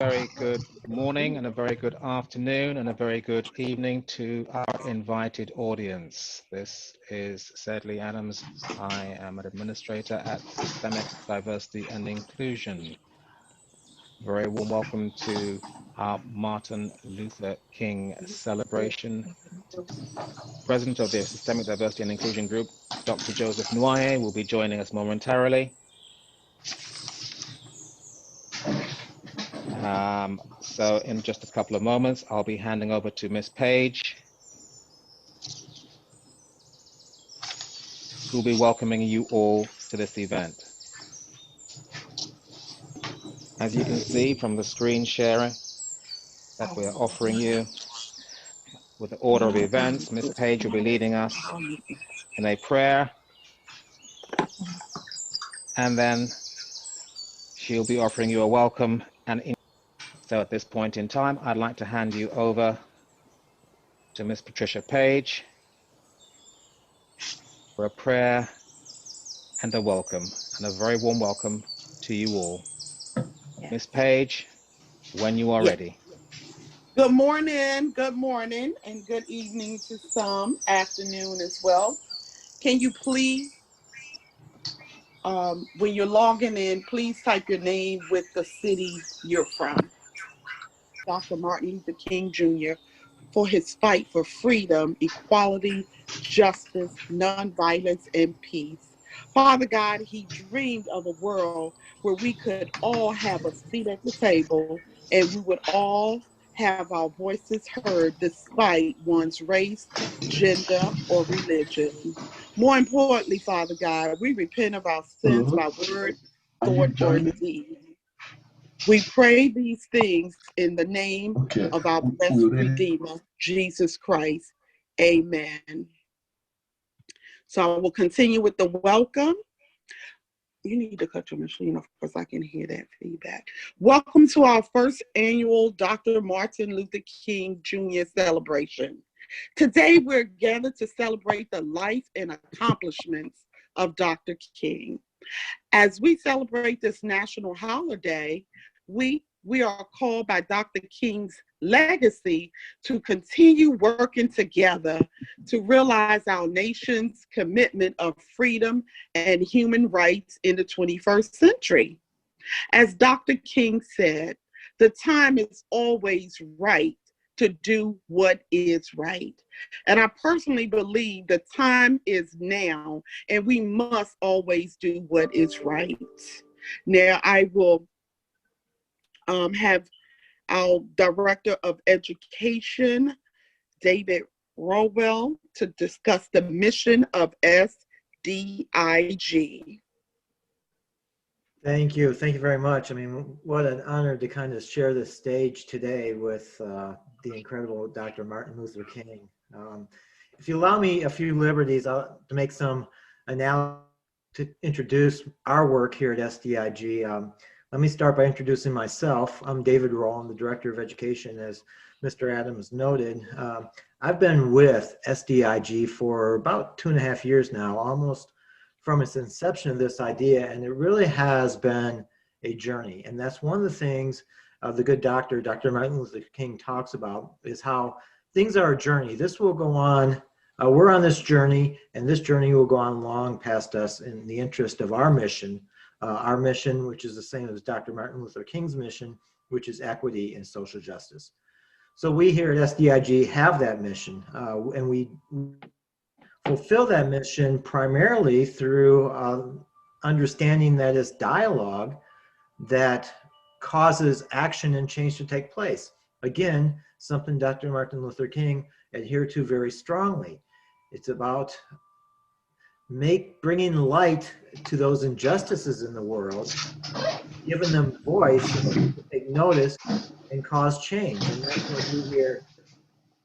Very good morning and a very good afternoon and a very good evening to our invited audience. This is Sedley Adams. I am an administrator at Systemic Diversity and Inclusion. Very warm welcome to our Martin Luther King celebration. President of the Systemic Diversity and Inclusion Group, Dr. Joseph Nwoye, will be joining us momentarily. So in just a couple of moments, I'll be handing over to Miss Page, who'll be welcoming you all to this event. As you can see from the screen sharing that we're offering you, with the order of events, Miss Page will be leading us in a prayer, and then she'll be offering you a welcome. And so at this point in time, I'd like to hand you over to Miss Patricia Page for a prayer and a welcome, and a very warm welcome to you all. Miss Page, when you are ready. Good morning, and good evening to some, afternoon as well. Can you please, when you're logging in, please type your name with the city you're from. Dr. Martin Luther King Jr., for his fight for freedom, equality, justice, nonviolence, and peace. Father God, he dreamed of a world where we could all have a seat at the table and we would all have our voices heard despite one's race, gender, or religion. More importantly, Father God, we repent of our sins by word, thought, or deed. We pray these things in the name of our blessed Redeemer, Jesus Christ. Amen. So I will continue with the welcome. You need to cut your machine off because I can hear that feedback. Welcome to our first annual Dr. Martin Luther King Jr. celebration. Today we're gathered to celebrate the life and accomplishments of Dr. King. As we celebrate this national holiday, we are called by Dr. King's legacy to continue working together to realize our nation's commitment of freedom and human rights in the 21st century. As Dr. King said, the time is always right to do what is right. And I personally believe the time is now, and we must always do what is right. Now, I will have our Director of Education, David Robel, to discuss the mission of SDIG. Thank you. Thank you very much. I mean, what an honor to kind of share this stage today with the incredible Dr. Martin Luther King. If you allow me a few liberties to make some analysis to introduce our work here at SDIG, let me start by introducing myself. I'm David Roll. I'm the Director of Education, as Mr. Adams noted. I've been with SDIG for about 2.5 years now, almost from its inception of this idea, and it really has been a journey. And that's one of the things the good doctor, Dr. Martin Luther King, talks about, is how things are a journey. This will go on, we're on this journey, and this journey will go on long past us in the interest of our mission, which is the same as Dr. Martin Luther King's mission, which is equity and social justice. So we here at SDIG have that mission, and we fulfill that mission primarily through understanding that it's dialogue that causes action and change to take place. Again, something Dr. Martin Luther King adhered to very strongly. It's about bringing light to those injustices in the world, giving them voice so that people take notice and cause change. And that's what we here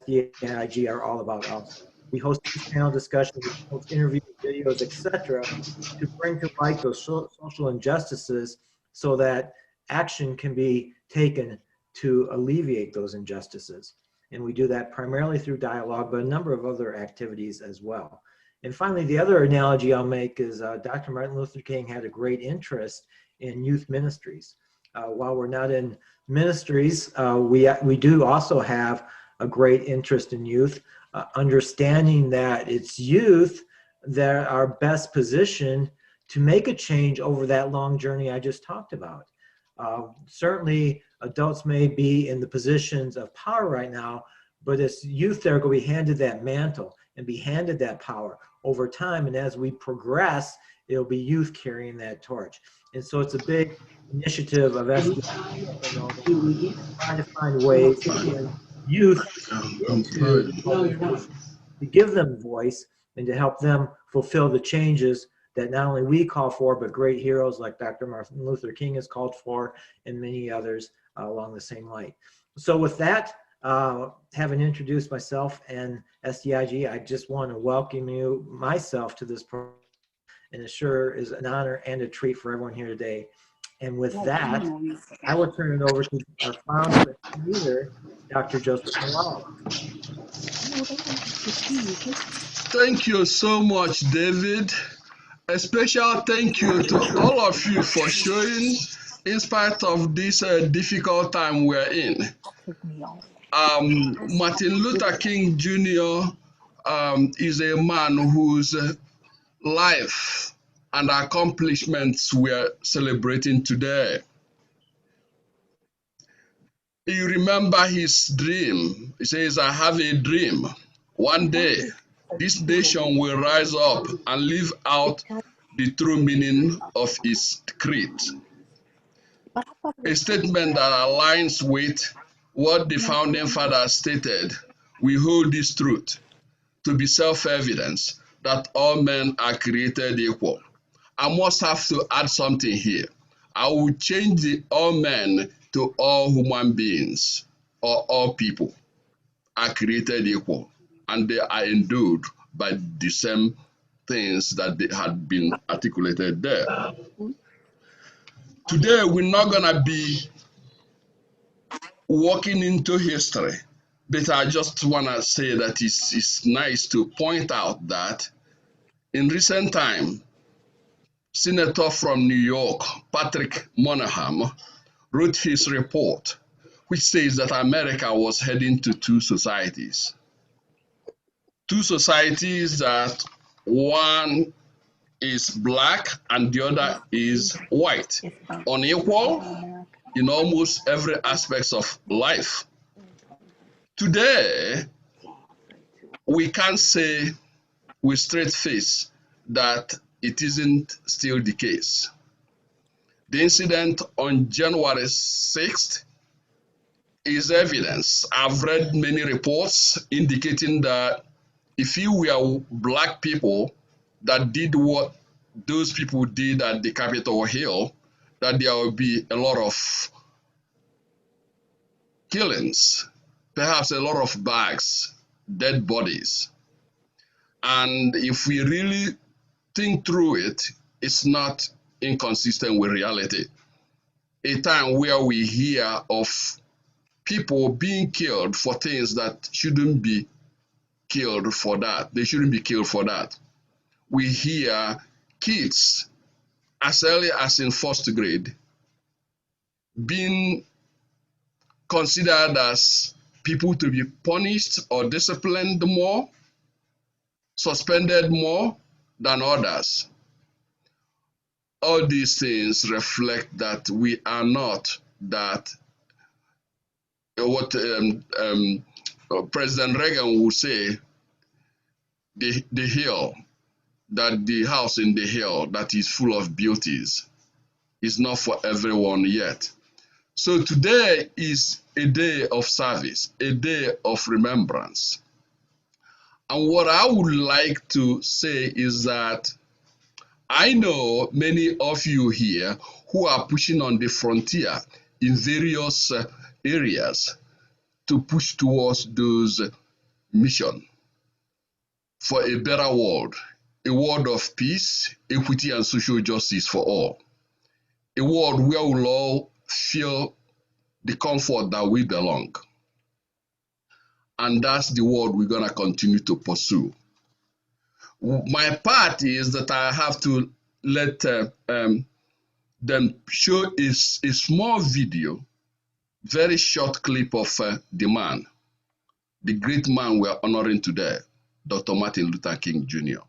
at SDIG are all about also. We host panel discussions, we host interviews, videos, etc., to bring to light those social injustices so that action can be taken to alleviate those injustices. And we do that primarily through dialogue, but a number of other activities as well. And finally, the other analogy I'll make is Dr. Martin Luther King had a great interest in youth ministries. While we're not in ministries, we do also have a great interest in youth, understanding that it's youth that are best positioned to make a change over that long journey I just talked about. Certainly, adults may be in the positions of power right now, but it's youth that are going to be handed that mantle and be handed that power over time. And as we progress, it'll be youth carrying that torch. And so it's a big initiative of SDIG, trying to find ways to bring youth into the public position, to give them voice and to help them fulfill the changes that not only we call for, but great heroes like Dr. Martin Luther King has called for, and many others along the same line. So with that, having introduced myself and SDIG, I just want to welcome you myself to this program, and it sure is an honor and a treat for everyone here today. And with that, I will turn it over to our founder and leader, Dr. Joseph Nwoye. Thank you so much, David. A special thank you to all of you for showing, in spite of this difficult time we're in. Martin Luther King Jr. Is a man whose life and accomplishments we're celebrating today. You remember his dream. He says, I have a dream. One day, this nation will rise up and live out the true meaning of its creed. A statement that aligns with what the founding fathers stated. We hold this truth to be self-evident that all men are created equal. I must have to add something here. I will change the all men to all human beings, or all people are created equal, and they are endowed by the same things that they had been articulated there. Today, we're not going to be walking into history, but I just want to say that it's nice to point out that in recent time, Senator from New York, Patrick Monahan, wrote his report, which says that America was heading to two societies. Two societies that one is black and the other is white, unequal in almost every aspect of life. Today, we can't say with straight face that it isn't still the case. The incident on January 6th is evidence. I've read many reports indicating that if you were black people that did what those people did at the Capitol Hill, that there will be a lot of killings, perhaps a lot of bags, dead bodies. And if we really think through it, it's not inconsistent with reality. A time where we hear of people being killed for things that shouldn't be killed for that. They shouldn't be killed for that. We hear kids as early as in first grade being considered as people to be punished or disciplined more, suspended more than others. All these things reflect that we are not that what President Reagan would say, the hill, that the house in the hill that is full of beauties is not for everyone yet. So today is a day of service, a day of remembrance. And what I would like to say is that I know many of you here who are pushing on the frontier in various areas to push towards those missions for a better world, a world of peace, equity, and social justice for all, a world where we'll all feel the comfort that we belong. And that's the world we're going to continue to pursue. My part is that I have to let then show a small video, very short clip of the man, the great man we are honoring today, Dr. Martin Luther King Jr.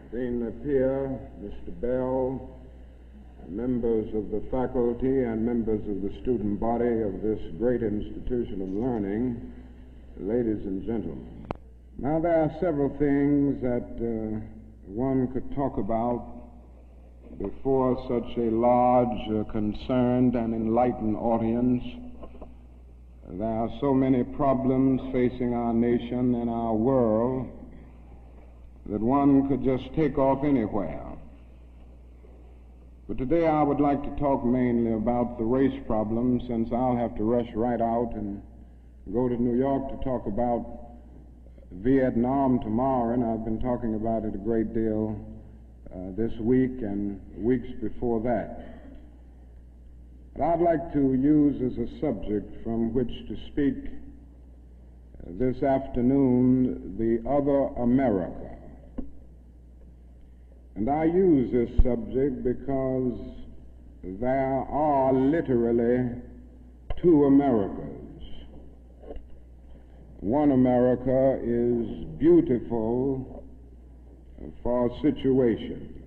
Dean Napier, Mr. Bell, members of the faculty and members of the student body of this great institution of learning, ladies and gentlemen. Now, there are several things that one could talk about before such a large, concerned, and enlightened audience. There are so many problems facing our nation and our world that one could just take off anywhere. But today I would like to talk mainly about the race problem, since I'll have to rush right out and go to New York to talk about Vietnam tomorrow, and I've been talking about it a great deal this week and weeks before that. But I'd like to use as a subject from which to speak this afternoon the other America. And I use this subject because there are literally two Americas. One America is beautiful for situation.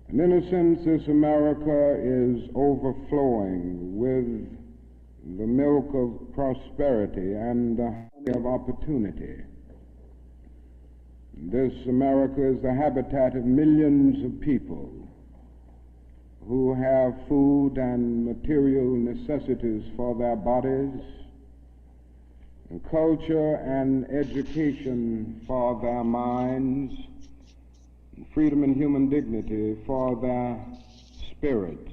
And in a sense, this America is overflowing with the milk of prosperity and the honey of opportunity. This America is the habitat of millions of people who have food and material necessities for their bodies, and culture and education for their minds, and freedom and human dignity for their spirits.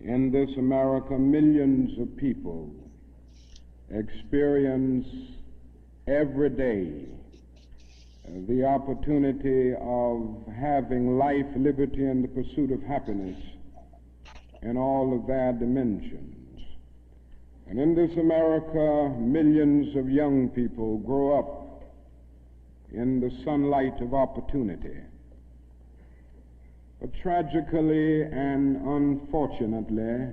In this America, millions of people experience every day the opportunity of having life, liberty, and the pursuit of happiness in all of their dimensions. And in this America, millions of young people grow up in the sunlight of opportunity. But tragically and unfortunately,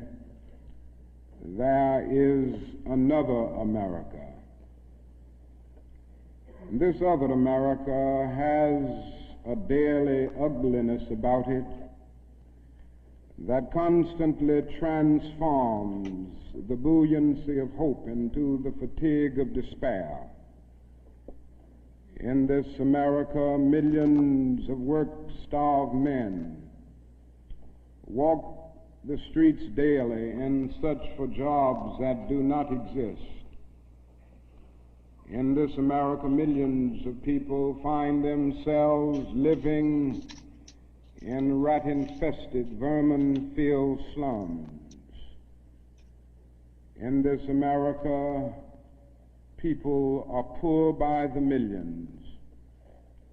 there is another America. This other America has a daily ugliness about it that constantly transforms the buoyancy of hope into the fatigue of despair. In this America, millions of work-starved men walk the streets daily in search for jobs that do not exist. In this America, millions of people find themselves living in rat-infested, vermin-filled slums. In this America, people are poor by the millions,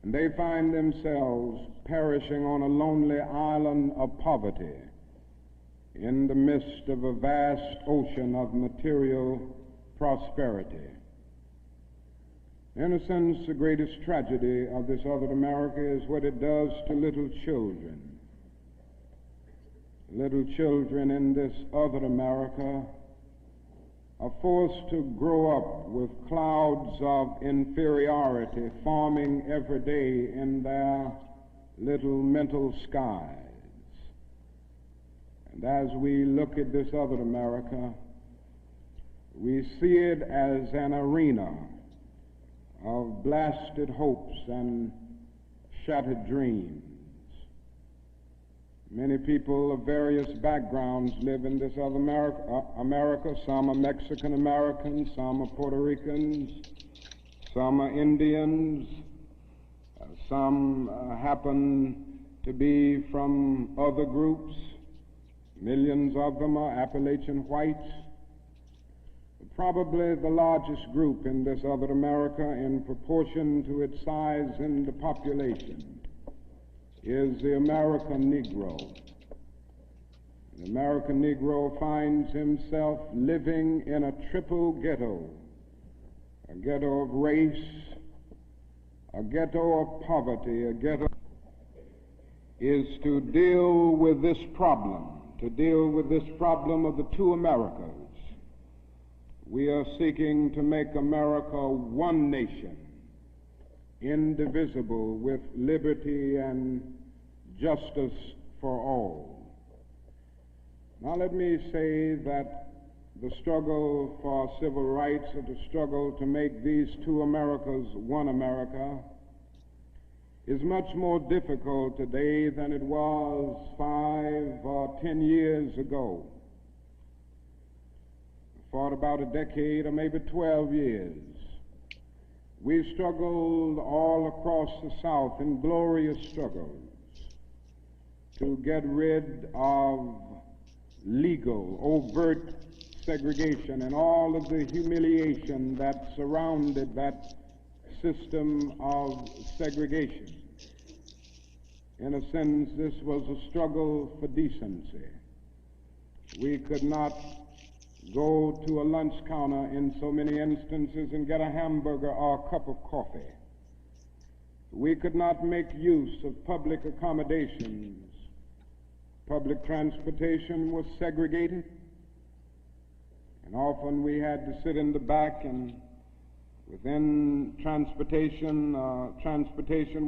and they find themselves perishing on a lonely island of poverty in the midst of a vast ocean of material prosperity. In a sense, the greatest tragedy of this other America is what it does to little children. Little children in this other America are forced to grow up with clouds of inferiority forming every day in their little mental skies. And as we look at this other America, we see it as an arena of blasted hopes and shattered dreams. Many people of various backgrounds live in this other America. Some are Mexican Americans, some are Puerto Ricans, some are Indians, some happen to be from other groups. Millions of them are Appalachian whites. Probably the largest group in this other America in proportion to its size in the population is the American Negro. The American Negro finds himself living in a triple ghetto, a ghetto of race, a ghetto of poverty, a ghetto is to deal with this problem of the two Americas. We are seeking to make America one nation, indivisible, with liberty and justice for all. Now let me say that the struggle for civil rights, or the struggle to make these two Americas one America, is much more difficult today than it was 5 or 10 years ago. For about a decade or maybe 12 years, we've struggled all across the South in glorious struggles to get rid of legal, overt segregation and all of the humiliation that surrounded that system of segregation. In a sense, this was a struggle for decency. We could not go to a lunch counter in so many instances and get a hamburger or a cup of coffee. We could not make use of public accommodations. Public transportation was segregated, and often we had to sit in the back, and within transportation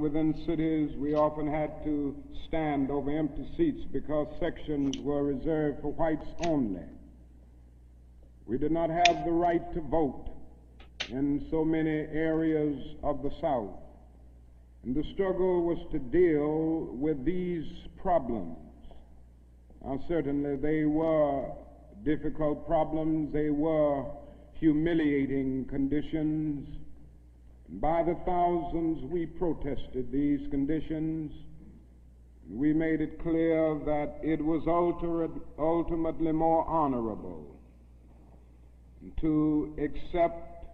within cities, we often had to stand over empty seats because sections were reserved for whites only. We did not have the right to vote in so many areas of the South. And the struggle was to deal with these problems. Now, certainly they were difficult problems. They were humiliating conditions. And by the thousands, we protested these conditions. We made it clear that it was ultimately more honorable to accept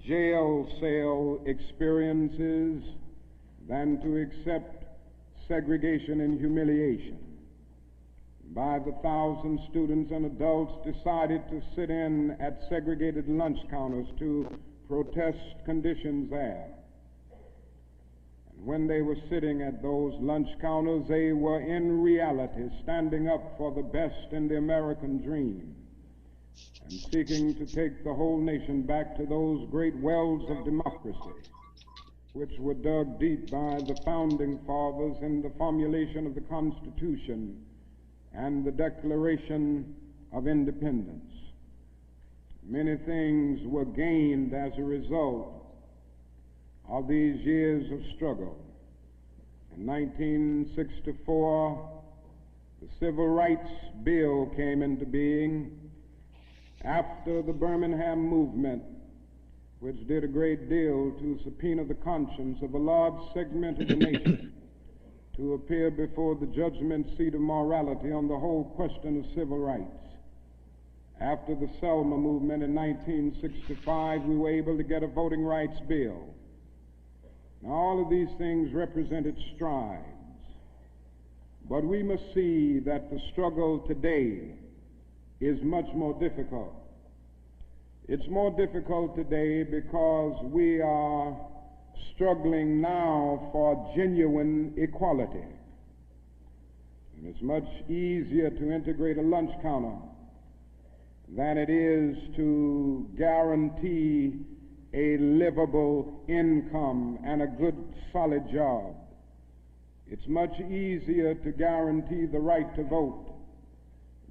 jail cell experiences than to accept segregation and humiliation. By the thousands, students and adults decided to sit in at segregated lunch counters to protest conditions there. And when they were sitting at those lunch counters, they were in reality standing up for the best in the American dream, and seeking to take the whole nation back to those great wells of democracy, which were dug deep by the founding fathers in the formulation of the Constitution and the Declaration of Independence. Many things were gained as a result of these years of struggle. In 1964, the Civil Rights Bill came into being after the Birmingham movement, which did a great deal to subpoena the conscience of a large segment of the nation to appear before the judgment seat of morality on the whole question of civil rights. After the Selma movement in 1965, we were able to get a voting rights bill. Now, all of these things represented strides, but we must see that the struggle today is much more difficult. It's more difficult today because we are struggling now for genuine equality. And it's much easier to integrate a lunch counter than it is to guarantee a livable income and a good, solid job. It's much easier to guarantee the right to vote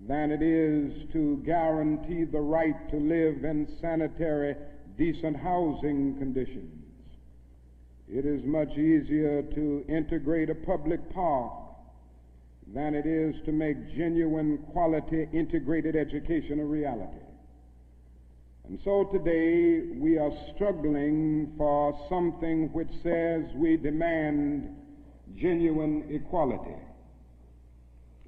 than it is to guarantee the right to live in sanitary, decent housing conditions. It is much easier to integrate a public park than it is to make genuine, quality, integrated education a reality. And so today we are struggling for something which says we demand genuine equality.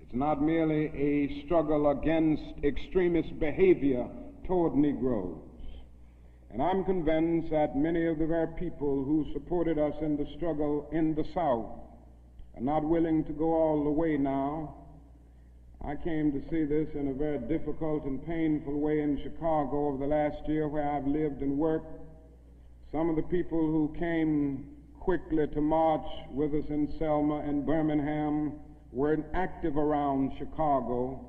It's not merely a struggle against extremist behavior toward Negroes. And I'm convinced that many of the very people who supported us in the struggle in the South are not willing to go all the way now. I came to see this in a very difficult and painful way in Chicago over the last year, where I've lived and worked. Some of the people who came quickly to march with us in Selma and Birmingham were active around Chicago.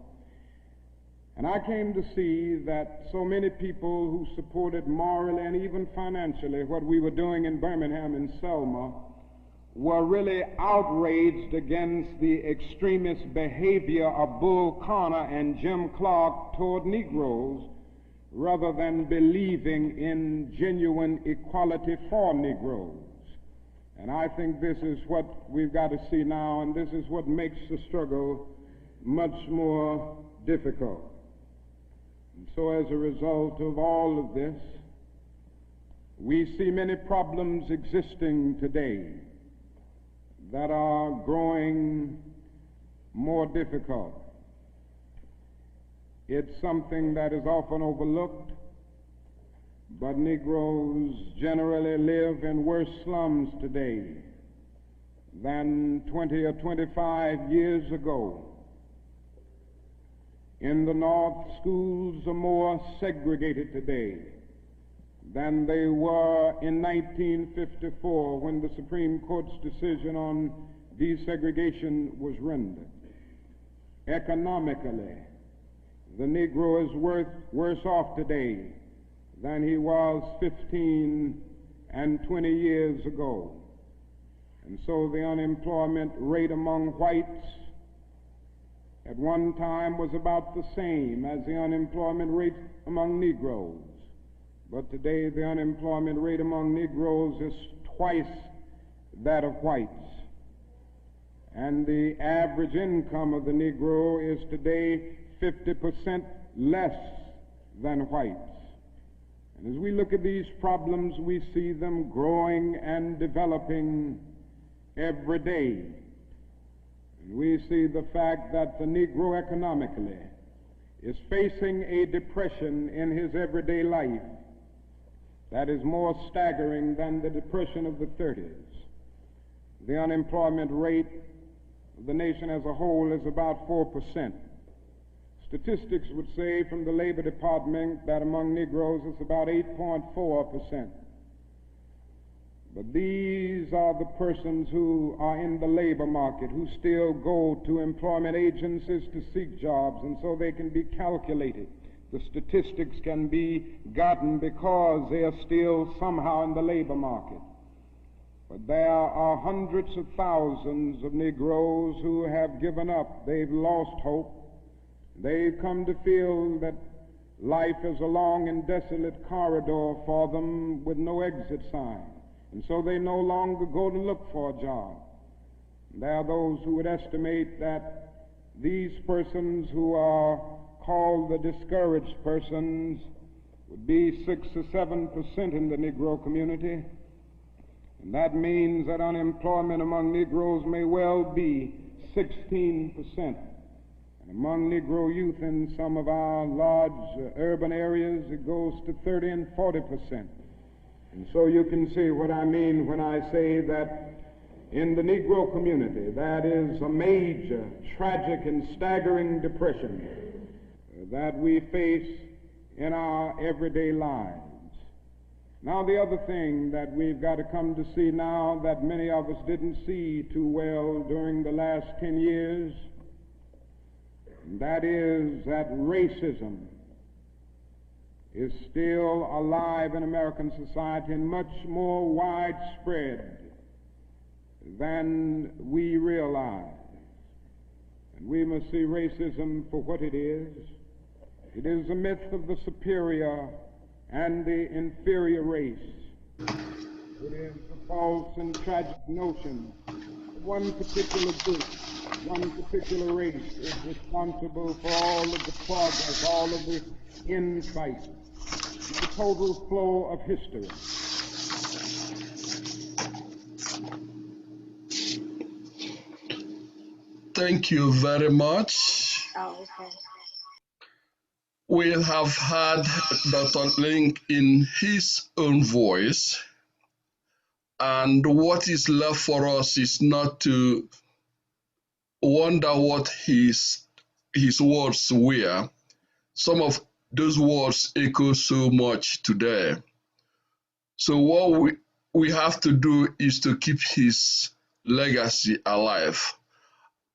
And I came to see that so many people who supported morally and even financially what we were doing in Birmingham and Selma were really outraged against the extremist behavior of Bull Connor and Jim Clark toward Negroes, rather than believing in genuine equality for Negroes. And I think this is what we've got to see now, and this is what makes the struggle much more difficult. And so as a result of all of this, we see many problems existing today that are growing more difficult. It's something that is often overlooked, but Negroes generally live in worse slums today than 20 or 25 years ago. In the North, schools are more segregated today than they were in 1954, when the Supreme Court's decision on desegregation was rendered. Economically, the Negro is worse off today than he was 15 and 20 years ago. And so the unemployment rate among whites at one time was about the same as the unemployment rate among Negroes. But today the unemployment rate among Negroes is twice that of whites. And the average income of the Negro is today 50% less than whites. And as we look at these problems, we see them growing and developing every day. And we see the fact that the Negro economically is facing a depression in his everyday life that is more staggering than the depression of the 30s. The unemployment rate of the nation as a whole is about 4%. Statistics would say from the Labor Department that among Negroes it's about 8.4%. But these are the persons who are in the labor market, who still go to employment agencies to seek jobs, and so they can be calculated. The statistics can be gotten because they are still somehow in the labor market. But there are hundreds of thousands of Negroes who have given up. They've lost hope. They've come to feel that life is a long and desolate corridor for them with no exit sign. And so they no longer go to look for a job. There are those who would estimate that these persons who are called the discouraged persons would be 6 or 7% in the Negro community. And that means that unemployment among Negroes may well be 16%. And among Negro youth in some of our large urban areas, it goes to 30 and 40%. And so you can see what I mean when I say that in the Negro community, that is a major, tragic, and staggering depression that we face in our everyday lives. Now, the other thing that we've got to come to see now that many of us didn't see too well during the last 10 years, that is that racism is still alive in American society and much more widespread than we realize. And we must see racism for what it is. It is a myth of the superior and the inferior race. It is a false and tragic notion that one particular group, one particular race is responsible for all of the progress, all of the insight, the total flow of history. Thank you very much. Oh, okay. We have had Dr. Link in his own voice, and what is left for us is not to wonder what his words were. Some of those words echo so much today. So what we have to do is to keep his legacy alive.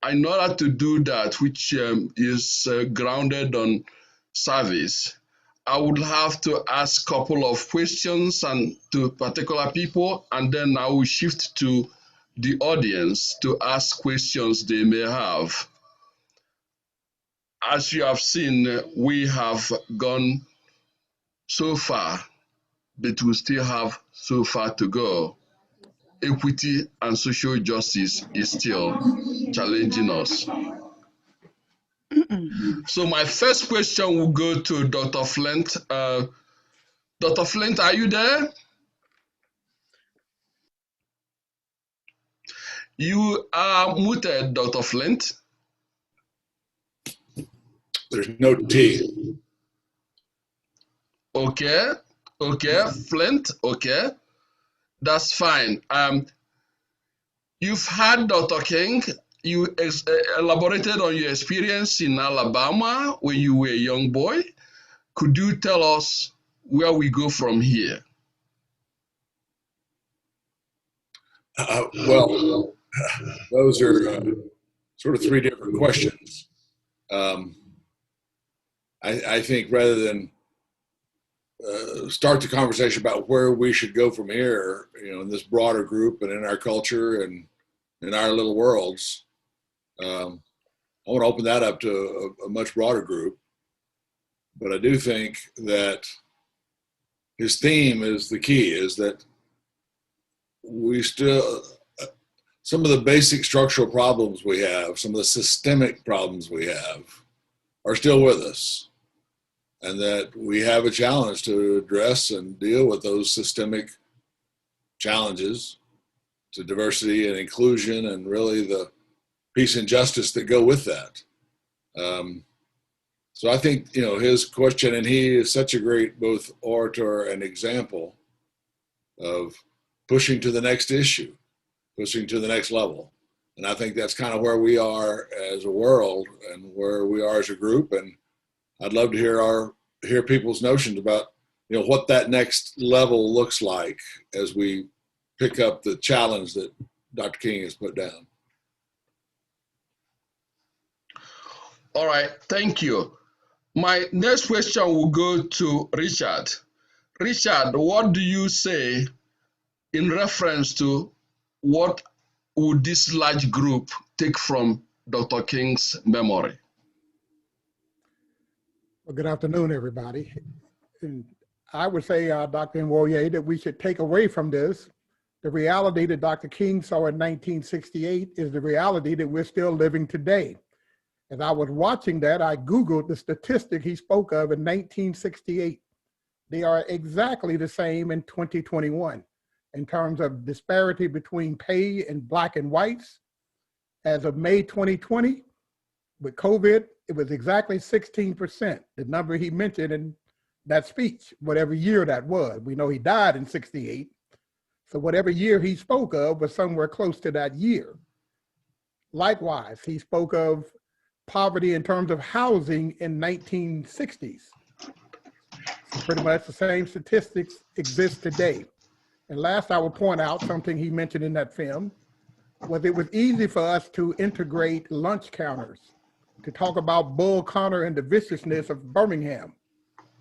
In order to do that, which is grounded on service, I would have to ask a couple of questions and to particular people, and then I will shift to the audience to ask questions they may have. As you have seen, we have gone so far, but we still have so far to go. Equity and social justice is still challenging us. So my first question will go to Dr. Flint. Dr. Flint, are you there? You are muted, Dr. Flint. There's no T. Okay, Flint, okay, that's fine. You've had Dr. King. You elaborated on your experience in Alabama when you were a young boy. Could you tell us where we go from here? Well, those are sort of three different questions. I think rather than start the conversation about where we should go from here, in this broader group and in our culture and in our little worlds, I want to open that up to a much broader group. But I do think that his theme is the key, is that we still, some of the basic structural problems we have, some of the systemic problems we have are still with us. And that we have a challenge to address and deal with those systemic challenges to diversity and inclusion and really the peace and justice that go with that. So I think, his question, and he is such a great both orator and example of pushing to the next issue, pushing to the next level. And I think that's kind of where we are as a world and where we are as a group. And I'd love to hear people's notions about, what that next level looks like as we pick up the challenge that Dr. King has put down. All right, thank you. My next question will go to Richard. Richard, what do you say in reference to what would this large group take from Dr. King's memory? Well, good afternoon, everybody. And I would say, Dr. Nwoye, that we should take away from this the reality that Dr. King saw in 1968 is the reality that we're still living today. As I was watching that, I Googled the statistic he spoke of in 1968. They are exactly the same in 2021 in terms of disparity between pay and Black and whites. As of May 2020, with COVID, it was exactly 16%, the number he mentioned in that speech, whatever year that was. We know he died in 68. So whatever year he spoke of was somewhere close to that year. Likewise, he spoke of poverty in terms of housing in 1960s. So pretty much the same statistics exist today. And last, I will point out something he mentioned in that film, was it was easy for us to integrate lunch counters, to talk about Bull Connor and the viciousness of Birmingham.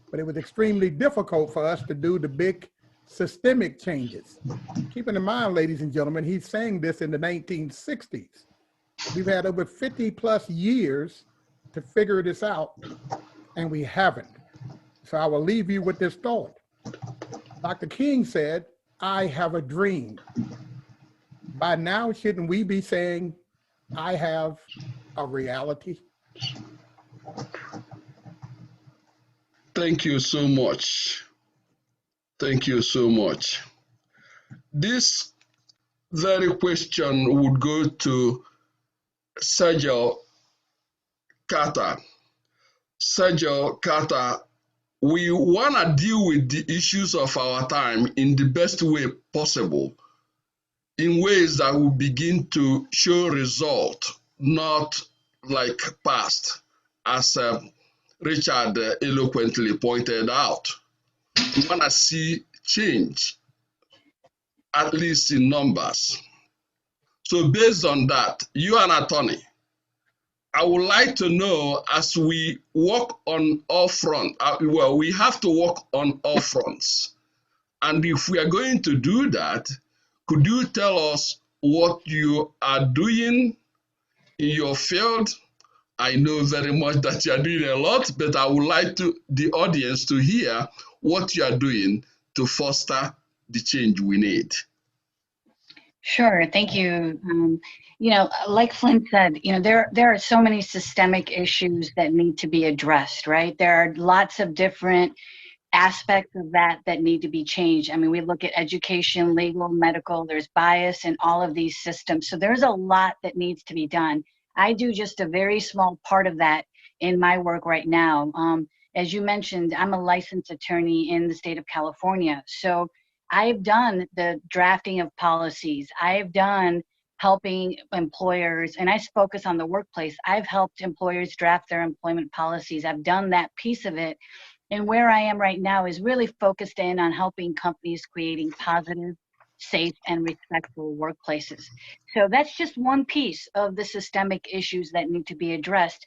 But it was extremely difficult for us to do the big systemic changes. Keeping in mind, ladies and gentlemen, he's saying this in the 1960s. We've had over 50 plus years to figure this out, and we haven't. So I will leave you with this thought. Dr. King said, I have a dream. By now, shouldn't we be saying, I have a reality? Thank you so much. Thank you so much. This very question would go to Sergio Carter. Sergio Carter, we want to deal with the issues of our time in the best way possible, in ways that will begin to show result, not like past, as Richard eloquently pointed out. We want to see change, at least in numbers. So based on that, you are an attorney. I would like to know, as we work on all fronts, well, we have to work on all fronts. And if we are going to do that, could you tell us what you are doing in your field? I know very much that you are doing a lot, but I would like the audience to hear what you are doing to foster the change we need. Sure, thank you. Like Flynn said, there are so many systemic issues that need to be addressed, right? There are lots of different aspects of that need to be changed. I mean, we look at education, legal, medical, there's bias in all of these systems. So there's a lot that needs to be done. I do just a very small part of that in my work right now. As you mentioned, I'm a licensed attorney in the state of California. So I've done the drafting of policies. I've done helping employers, and I focus on the workplace. I've helped employers draft their employment policies. I've done that piece of it. And where I am right now is really focused in on helping companies creating positive, safe, and respectful workplaces. So that's just one piece of the systemic issues that need to be addressed.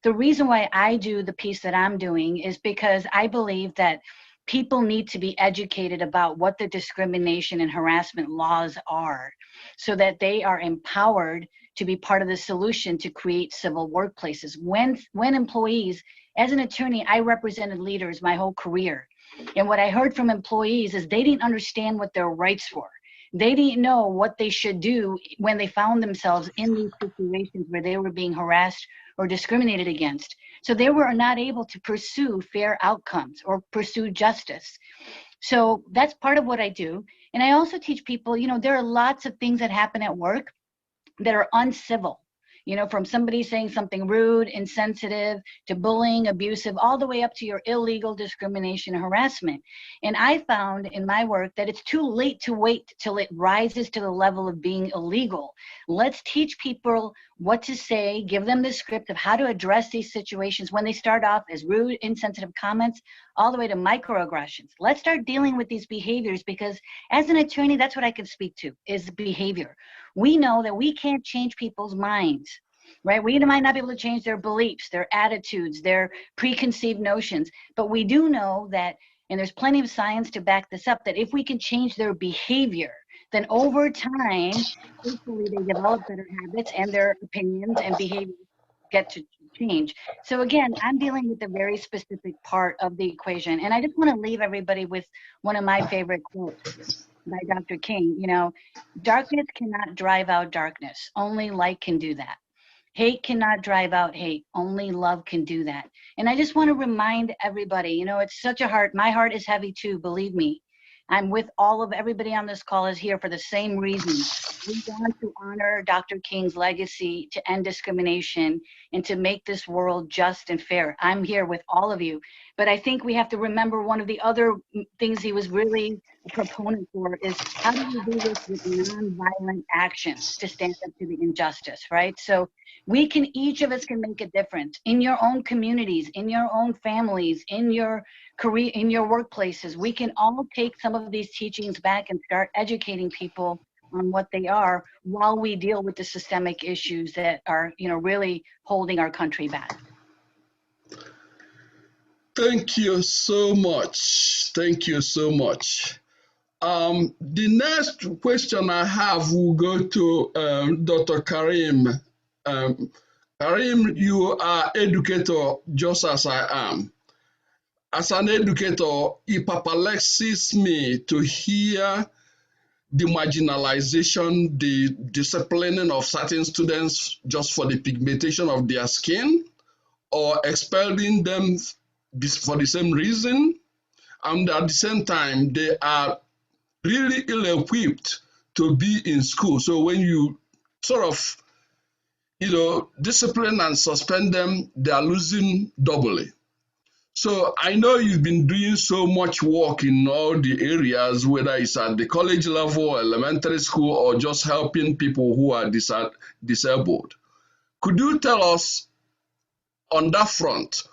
The reason why I do the piece that I'm doing is because I believe that people need to be educated about what the discrimination and harassment laws are so that they are empowered to be part of the solution to create civil workplaces. When employees, as an attorney, I represented leaders my whole career. And what I heard from employees is they didn't understand what their rights were. They didn't know what they should do when they found themselves in these situations where they were being harassed or discriminated against. So they were not able to pursue fair outcomes or pursue justice. So that's part of what I do. And I also teach people, there are lots of things that happen at work that are uncivil. From somebody saying something rude, insensitive, to bullying, abusive, all the way up to your illegal discrimination and harassment. And I found in my work that it's too late to wait till it rises to the level of being illegal. Let's teach people what to say, give them the script of how to address these situations when they start off as rude, insensitive comments, all the way to microaggressions. Let's start dealing with these behaviors, because as an attorney, that's what I can speak to, is behavior. We know that we can't change people's minds, right? We might not be able to change their beliefs, their attitudes, their preconceived notions, but we do know that, and there's plenty of science to back this up, that if we can change their behavior, then over time, hopefully they develop better habits and their opinions and behaviors get to change. So again, I'm dealing with a very specific part of the equation. And I just want to leave everybody with one of my favorite quotes by Dr. King. Darkness cannot drive out darkness. Only light can do that. Hate cannot drive out hate. Only love can do that. And I just want to remind everybody, it's such a heart. My heart is heavy too, believe me. I'm with everybody on this call is here for the same reason. We want to honor Dr. King's legacy to end discrimination and to make this world just and fair. I'm here with all of you. But I think we have to remember one of the other things he was really a proponent for is how do we do this with nonviolent actions to stand up to the injustice, right? So each of us can make a difference in your own communities, in your own families, in your career, in your workplaces. We can all take some of these teachings back and start educating people on what they are while we deal with the systemic issues that are, really holding our country back. Thank you so much. Thank you so much. The next question I have will go to Dr. Karim. Karim, you are educator just as I am. As an educator, it perplexes me to hear the marginalization, the disciplining of certain students just for the pigmentation of their skin, or expelling them for the same reason. And at the same time, they are really ill-equipped to be in school. So when you sort of discipline and suspend them, they are losing doubly. So I know you've been doing so much work in all the areas, whether it's at the college level, elementary school, or just helping people who are disabled. Could you tell us on that front,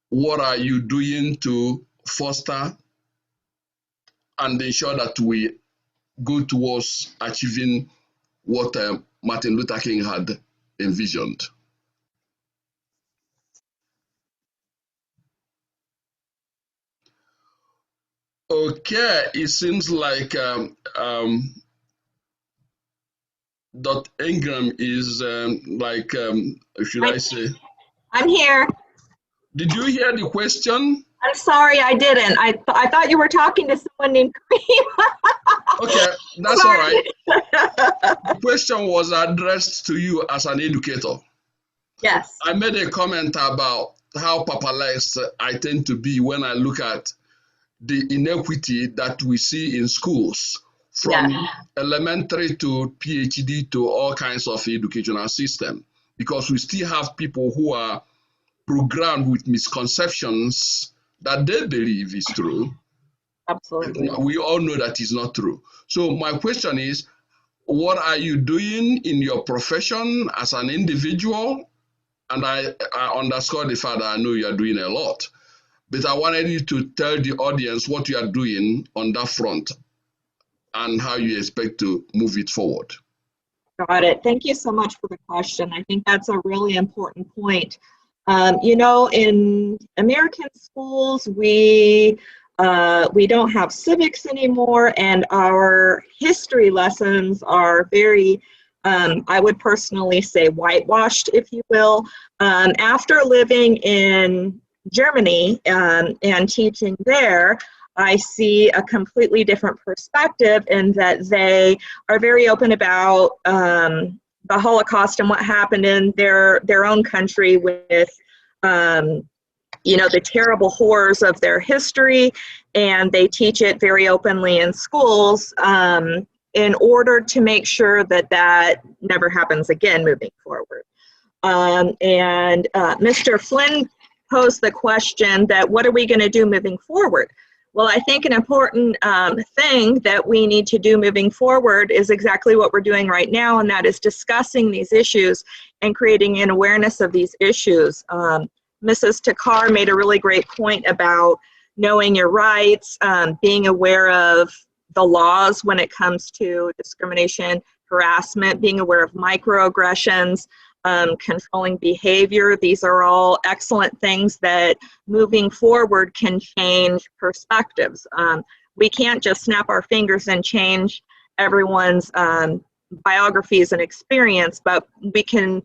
what are you doing to foster and ensure that we go towards achieving what Martin Luther King had envisioned? Okay, it seems like Dr. Ingram is should I say? I'm here. Did you hear the question? I'm sorry, I didn't. I thought you were talking to someone named Kareem. Okay, that's all right. The question was addressed to you as an educator. Yes. I made a comment about how perplexed I tend to be when I look at the inequity that we see in schools, from elementary to PhD to all kinds of educational system, because we still have people who are programmed with misconceptions that they believe is true. Absolutely. We all know that is not true. So my question is, what are you doing in your profession as an individual? And I underscore the fact that I know you are doing a lot. But I wanted you to tell the audience what you are doing on that front and how you expect to move it forward. Got it. Thank you so much for the question. I think that's a really important point. In American schools, we don't have civics anymore, and our history lessons are very, I would personally say, whitewashed, if you will. After living in Germany and teaching there, I see a completely different perspective in that they are very open about the Holocaust and what happened in their own country with, the terrible horrors of their history, and they teach it very openly in schools in order to make sure that that never happens again moving forward. Mr. Flynn posed the question that what are we going to do moving forward? Well, I think an important thing that we need to do moving forward is exactly what we're doing right now, and that is discussing these issues and creating an awareness of these issues. Mrs. Takar made a really great point about knowing your rights, being aware of the laws when it comes to discrimination, harassment, being aware of microaggressions, controlling behavior. These are all excellent things that moving forward can change perspectives. We can't just snap our fingers and change everyone's biographies and experience, but we can,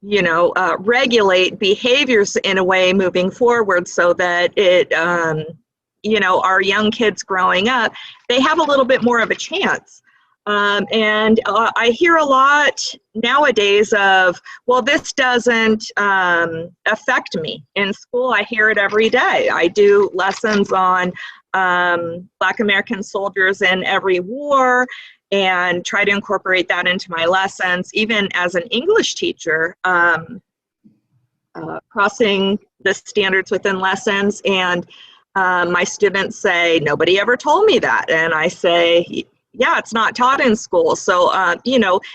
regulate behaviors in a way moving forward so that it, our young kids growing up, they have a little bit more of a chance. I hear a lot nowadays of, well, this doesn't affect me. In school, I hear it every day. I do lessons on Black American soldiers in every war and try to incorporate that into my lessons. Even as an English teacher, crossing the standards within lessons, and my students say, nobody ever told me that. And I say, yeah, it's not taught in school. So,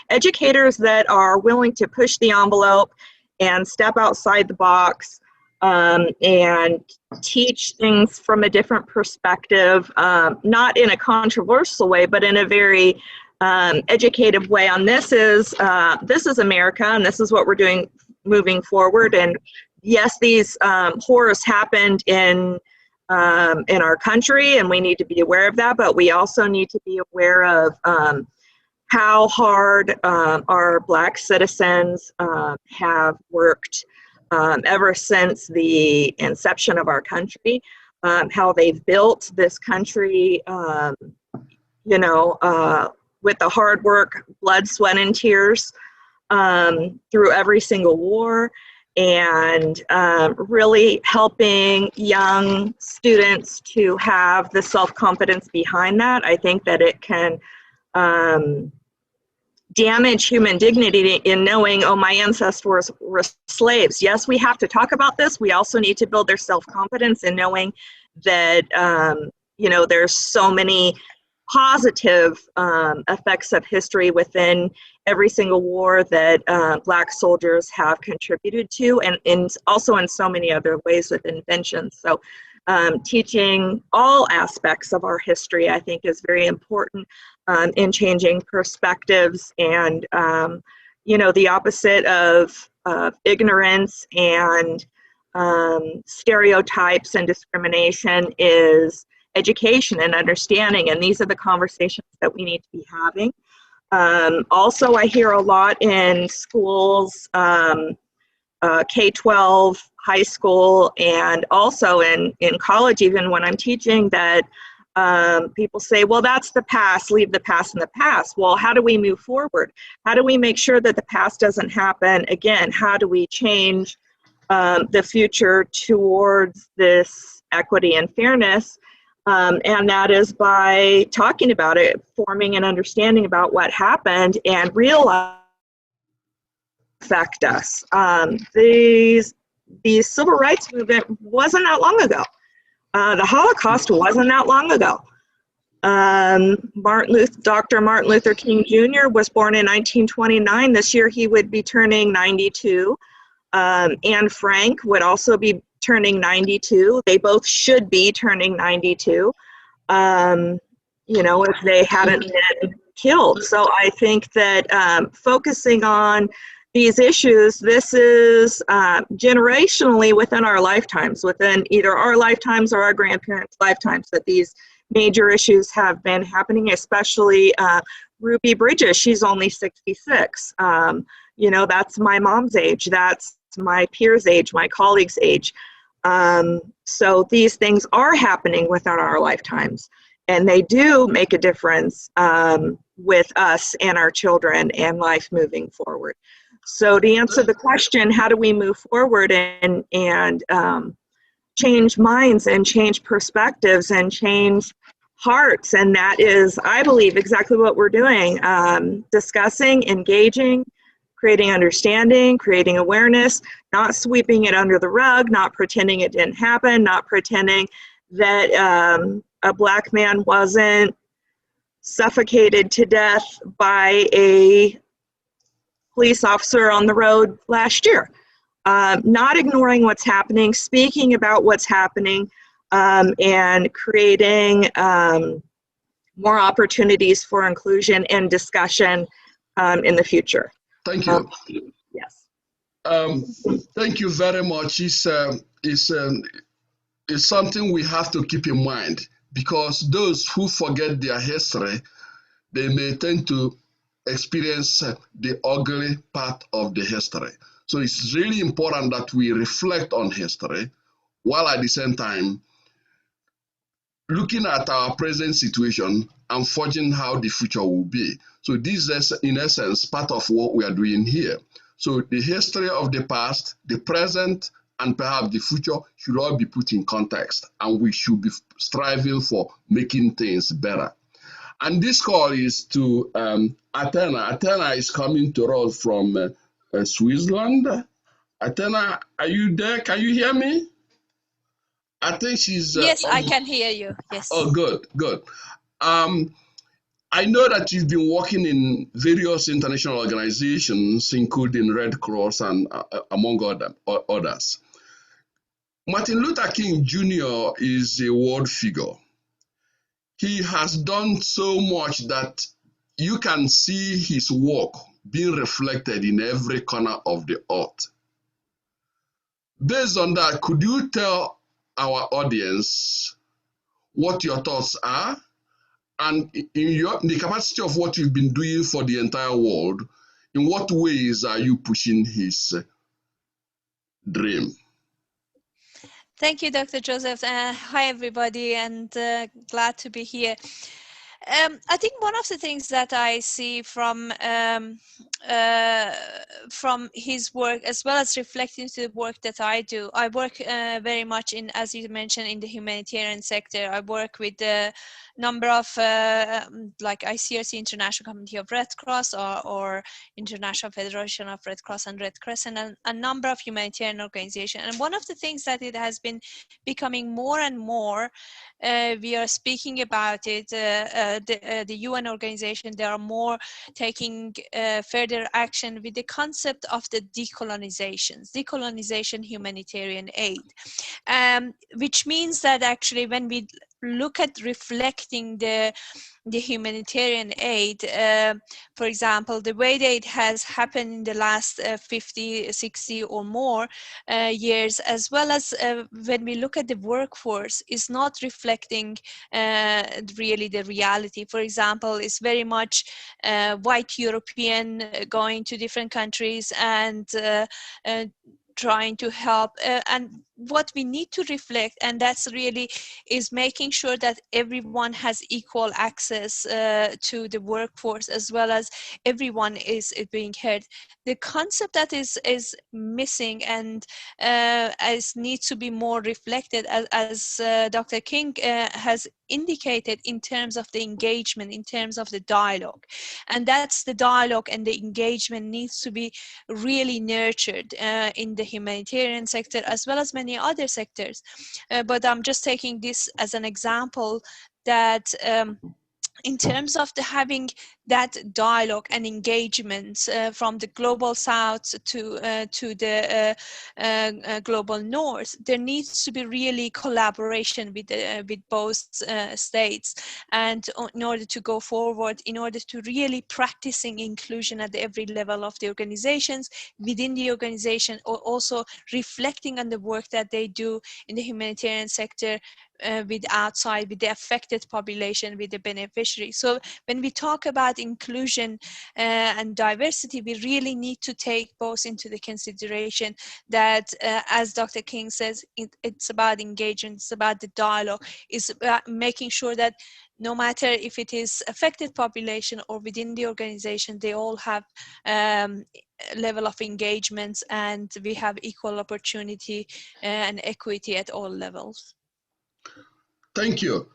educators that are willing to push the envelope and step outside the box and teach things from a different perspective, not in a controversial way, but in a very educative way on this is America, and this is what we're doing moving forward. And yes, these horrors happened in our country, and we need to be aware of that, but we also need to be aware of how hard our Black citizens have worked ever since the inception of our country, how they've built this country, with the hard work, blood, sweat, and tears through every single war, and really helping young students to have the self-confidence behind that. I think that it can damage human dignity in knowing, oh, my ancestors were slaves. Yes, we have to talk about this. We also need to build their self-confidence in knowing that, you know, there's so many positive effects of history within every single war that Black soldiers have contributed to, and also in so many other ways with inventions. So teaching all aspects of our history, I think, is very important in changing perspectives. And, you know, the opposite of ignorance and stereotypes and discrimination is education and understanding, and these are the conversations that we need to be having. Also, I hear a lot in schools, K-12, high school, and also in college, even when I'm teaching, that people say, well, that's the past, leave the past in the past. Well, how do we move forward? How do we make sure that the past doesn't happen again? How do we change the future towards this equity and fairness? And that is by talking about it, forming an understanding about what happened, and realize affect us. The civil rights movement wasn't that long ago. The Holocaust wasn't that long ago. Dr. Martin Luther King Jr. was born in 1929. This year he would be turning 92. Anne Frank would also be turning 92. They both should be turning 92, you know, if they hadn't been killed. So I think that focusing on these issues, this is generationally within our lifetimes, within either our lifetimes or our grandparents' lifetimes, that these major issues have been happening, especially Ruby Bridges. She's only 66. You know, that's my mom's age. That's my peers' age, my colleagues' age. So these things are happening within our lifetimes, and they do make a difference with us and our children and life moving forward. So to answer the question, how do we move forward and change minds and change perspectives and change hearts? And that is, I believe, exactly what we're doing. Discussing, engaging, creating understanding, creating awareness, not sweeping it under the rug, not pretending it didn't happen, not pretending that a Black man wasn't suffocated to death by a police officer on the road last year. Not ignoring what's happening, speaking about what's happening, and creating more opportunities for inclusion and discussion in the future. Thank you. Yes. Thank you very much. It's something we have to keep in mind, because those who forget their history, they may tend to experience the ugly part of the history. So it's really important that we reflect on history, while at the same time looking at our present situation and forging how the future will be. So this is, in essence, part of what we are doing here. So the history of the past, the present, and perhaps the future should all be put in context, and we should be striving for making things better. And this call is to Athena. Athena is coming to us from Switzerland. Athena, are you there? Can you hear me? I think she's... yes, I can hear you. Yes. Oh, good, good. I know that you've been working in various international organizations, including Red Cross and among others. Martin Luther King Jr. is a world figure. He has done so much that you can see his work being reflected in every corner of the earth. Based on that, could you tell our audience what your thoughts are? And in the capacity of what you've been doing for the entire world, in what ways are you pushing his dream? Thank you, Dr. Joseph. Hi, everybody, and glad to be here. I think one of the things that I see from his work, as well as reflecting to the work that I do, I work very much in, as you mentioned, in the humanitarian sector. I work with a number of like ICRC, International Committee of Red Cross, or International Federation of Red Cross and Red Crescent, and a number of humanitarian organizations. And one of the things that it has been becoming more and more, we are speaking about it, the UN organization, they are more taking further action with the concept of the decolonization humanitarian aid, which means that actually when we look at reflecting the humanitarian aid, for example, the way that it has happened in the last 50, 60 or more years, as well as when we look at the workforce, is not reflecting really the reality. For example, it's very much white European going to different countries and trying to help, and what we need to reflect, and that's really is making sure that everyone has equal access to the workforce, as well as everyone is being heard. The concept that is missing and as needs to be more reflected, as Dr. King has indicated, in terms of the engagement, in terms of the dialogue. And that's the dialogue and the engagement needs to be really nurtured in the humanitarian sector, as well as many other sectors. But I'm just taking this as an example that in terms of having that dialogue and engagement from the global south to the global north, there needs to be really collaboration with both states, and in order to go forward, in order to really practicing inclusion at every level of the organizations, within the organization, or also reflecting on the work that they do in the humanitarian sector with outside, with the affected population, with the beneficiary. So when we talk about inclusion and diversity, we really need to take both into the consideration that, as Dr. King says, it's about engagement, it's about the dialogue, it's about making sure that no matter if it is affected population or within the organization, they all have level of engagements, and we have equal opportunity and equity at all levels. Thank you.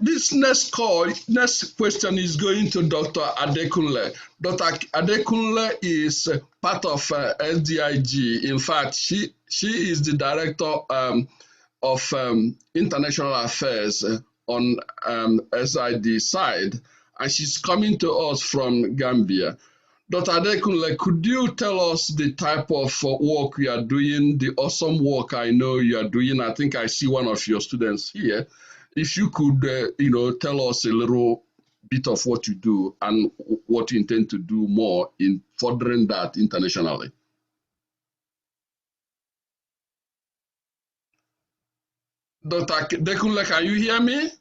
This next question is going to Dr. Adekunle. Dr. Adekunle is part of SDIG. In fact, she is the director of international affairs on SID side, and she's coming to us from Gambia. Dr. Adekunle, could you tell us the type of work you are doing, the awesome work I know you are doing? I think I see one of your students here. If you could, tell us a little bit of what you do and what you intend to do more in furthering that internationally. Dr. Adekunle, can you hear me?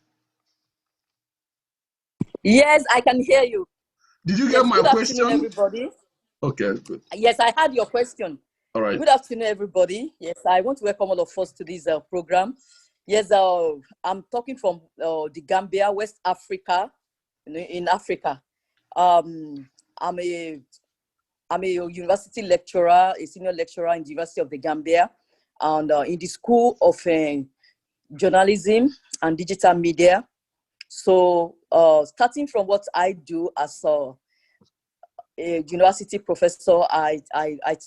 Yes, I can hear you. Did you get my question? Good afternoon, everybody. Okay, good. Yes, I had your question. All right. Good afternoon, everybody. Yes, I want to welcome all of us to this program. Yes, I'm talking from the Gambia, West Africa, in Africa. I'm a university lecturer, a senior lecturer in the University of the Gambia, and in the School of Journalism and Digital Media. So starting from what I do as a university professor, I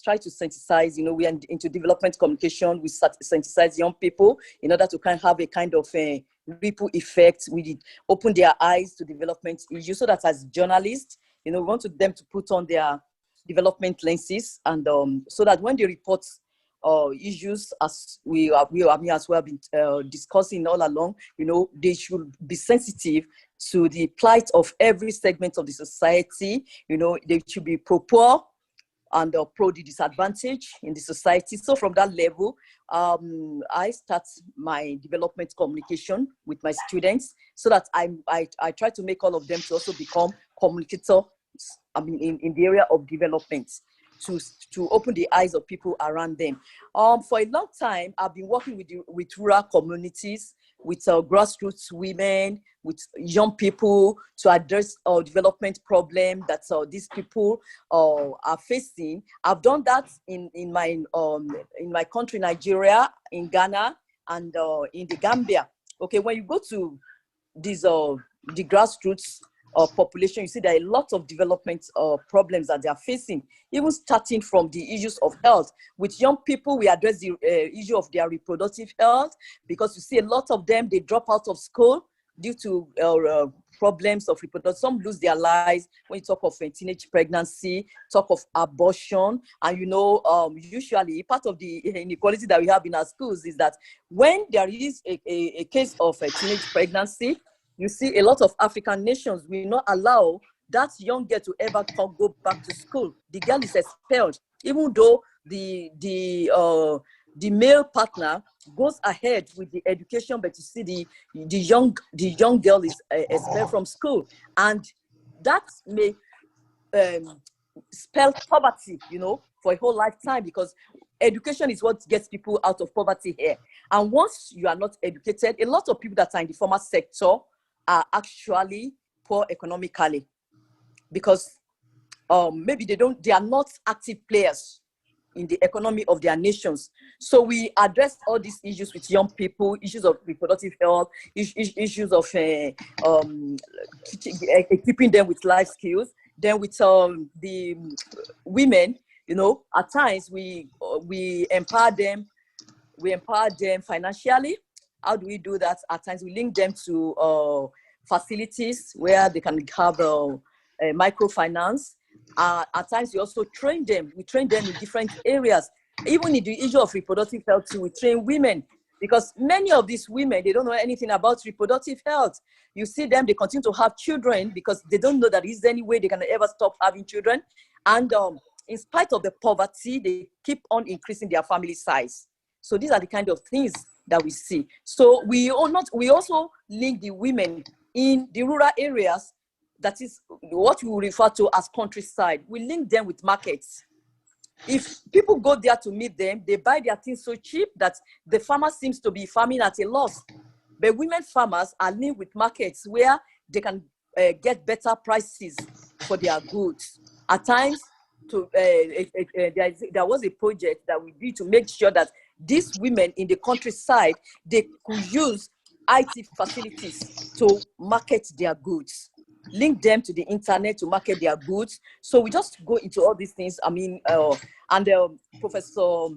try to synthesize, we are into development communication, we synthesize young people in order to kind of have a kind of a ripple effect. We open their eyes to development issues, so that as journalists, we want them to put on their development lenses, and so that when they report issues, as we have been discussing all along, they should be sensitive to the plight of every segment of the society. They should be pro-poor and pro the disadvantage in the society. So from that level, I start my development communication with my students, so that I try to make all of them to also become communicators, in the area of development, to open the eyes of people around them. For a long time, I've been working with rural communities, with grassroots women, with young people to address development problem that these people are facing. I've done that in my country, Nigeria, in Ghana, and in the Gambia. Okay, when you go to these the grassroots population, you see there are a lot of development problems that they are facing, even starting from the issues of health. With young people, we address the issue of their reproductive health, because you see a lot of them, they drop out of school due to problems of reproduction. Some lose their lives when you talk of teenage pregnancy, talk of abortion. And you know, usually part of the inequality that we have in our schools is that when there is a case of a teenage pregnancy, you see a lot of African nations will not allow that young girl to ever go back to school. The girl is expelled, even though the male partner goes ahead with the education, but you see the young girl is expelled from school, and that may spell poverty, you know, for a whole lifetime, because education is what gets people out of poverty here. And once you are not educated, a lot of people that are in the formal sector are actually poor economically, because maybe they are not active players in the economy of their nations. So we address all these issues with young people, issues of reproductive health, issues of equipping them with life skills. Then with the women, you know, at times we empower them. We empower them financially. How do we do that? At times we link them to facilities where they can have microfinance. At times we also train them. We train them in different areas. Even in the issue of reproductive health too, we train women, because many of these women, they don't know anything about reproductive health. You see them, they continue to have children because they don't know that there is any way they can ever stop having children. And in spite of the poverty, they keep on increasing their family size. So these are the kind of things that we see. So we also link the women in the rural areas, that is what we refer to as countryside. We link them with markets. If people go there to meet them, they buy their things so cheap that the farmer seems to be farming at a loss. But women farmers are linked with markets where they can get better prices for their goods. At times, there was a project that we did to make sure that these women in the countryside, they could use IT facilities to market their goods, link them to the internet to market their goods. So we just go into all these things. I mean, and Professor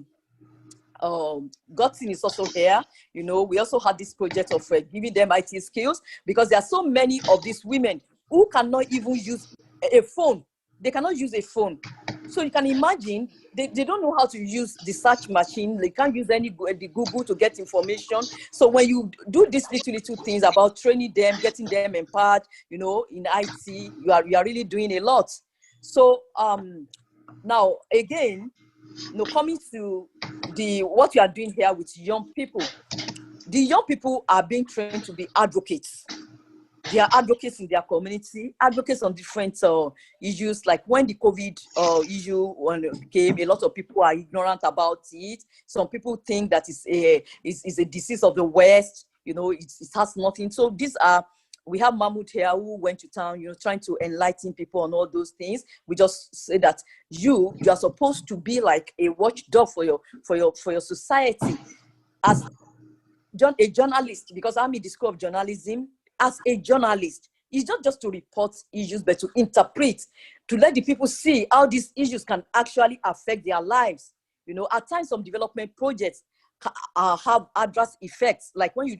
Gottin is also here. You know, we also had this project of giving them IT skills, because there are so many of these women who cannot even use a phone. They cannot use a phone. So you can imagine, they don't know how to use the search machine. They can't use the Google to get information. So when you do these little things about training them, getting them empowered, you know, in IT, you are really doing a lot. So now again, you know, coming to what you are doing here with young people, the young people are being trained to be advocates. They are advocates in their community, advocates on different issues. Like when the COVID issue came, a lot of people are ignorant about it. Some people think that it's a disease of the West. You know, it has nothing. So we have Mahmoud here who went to town, you know, trying to enlighten people on all those things. We just say that you are supposed to be like a watchdog for your society, as a journalist, because I'm in the school of journalism. As a journalist, it's not just to report issues, but to interpret, to let the people see how these issues can actually affect their lives. You know, at times some development projects have adverse effects. Like when you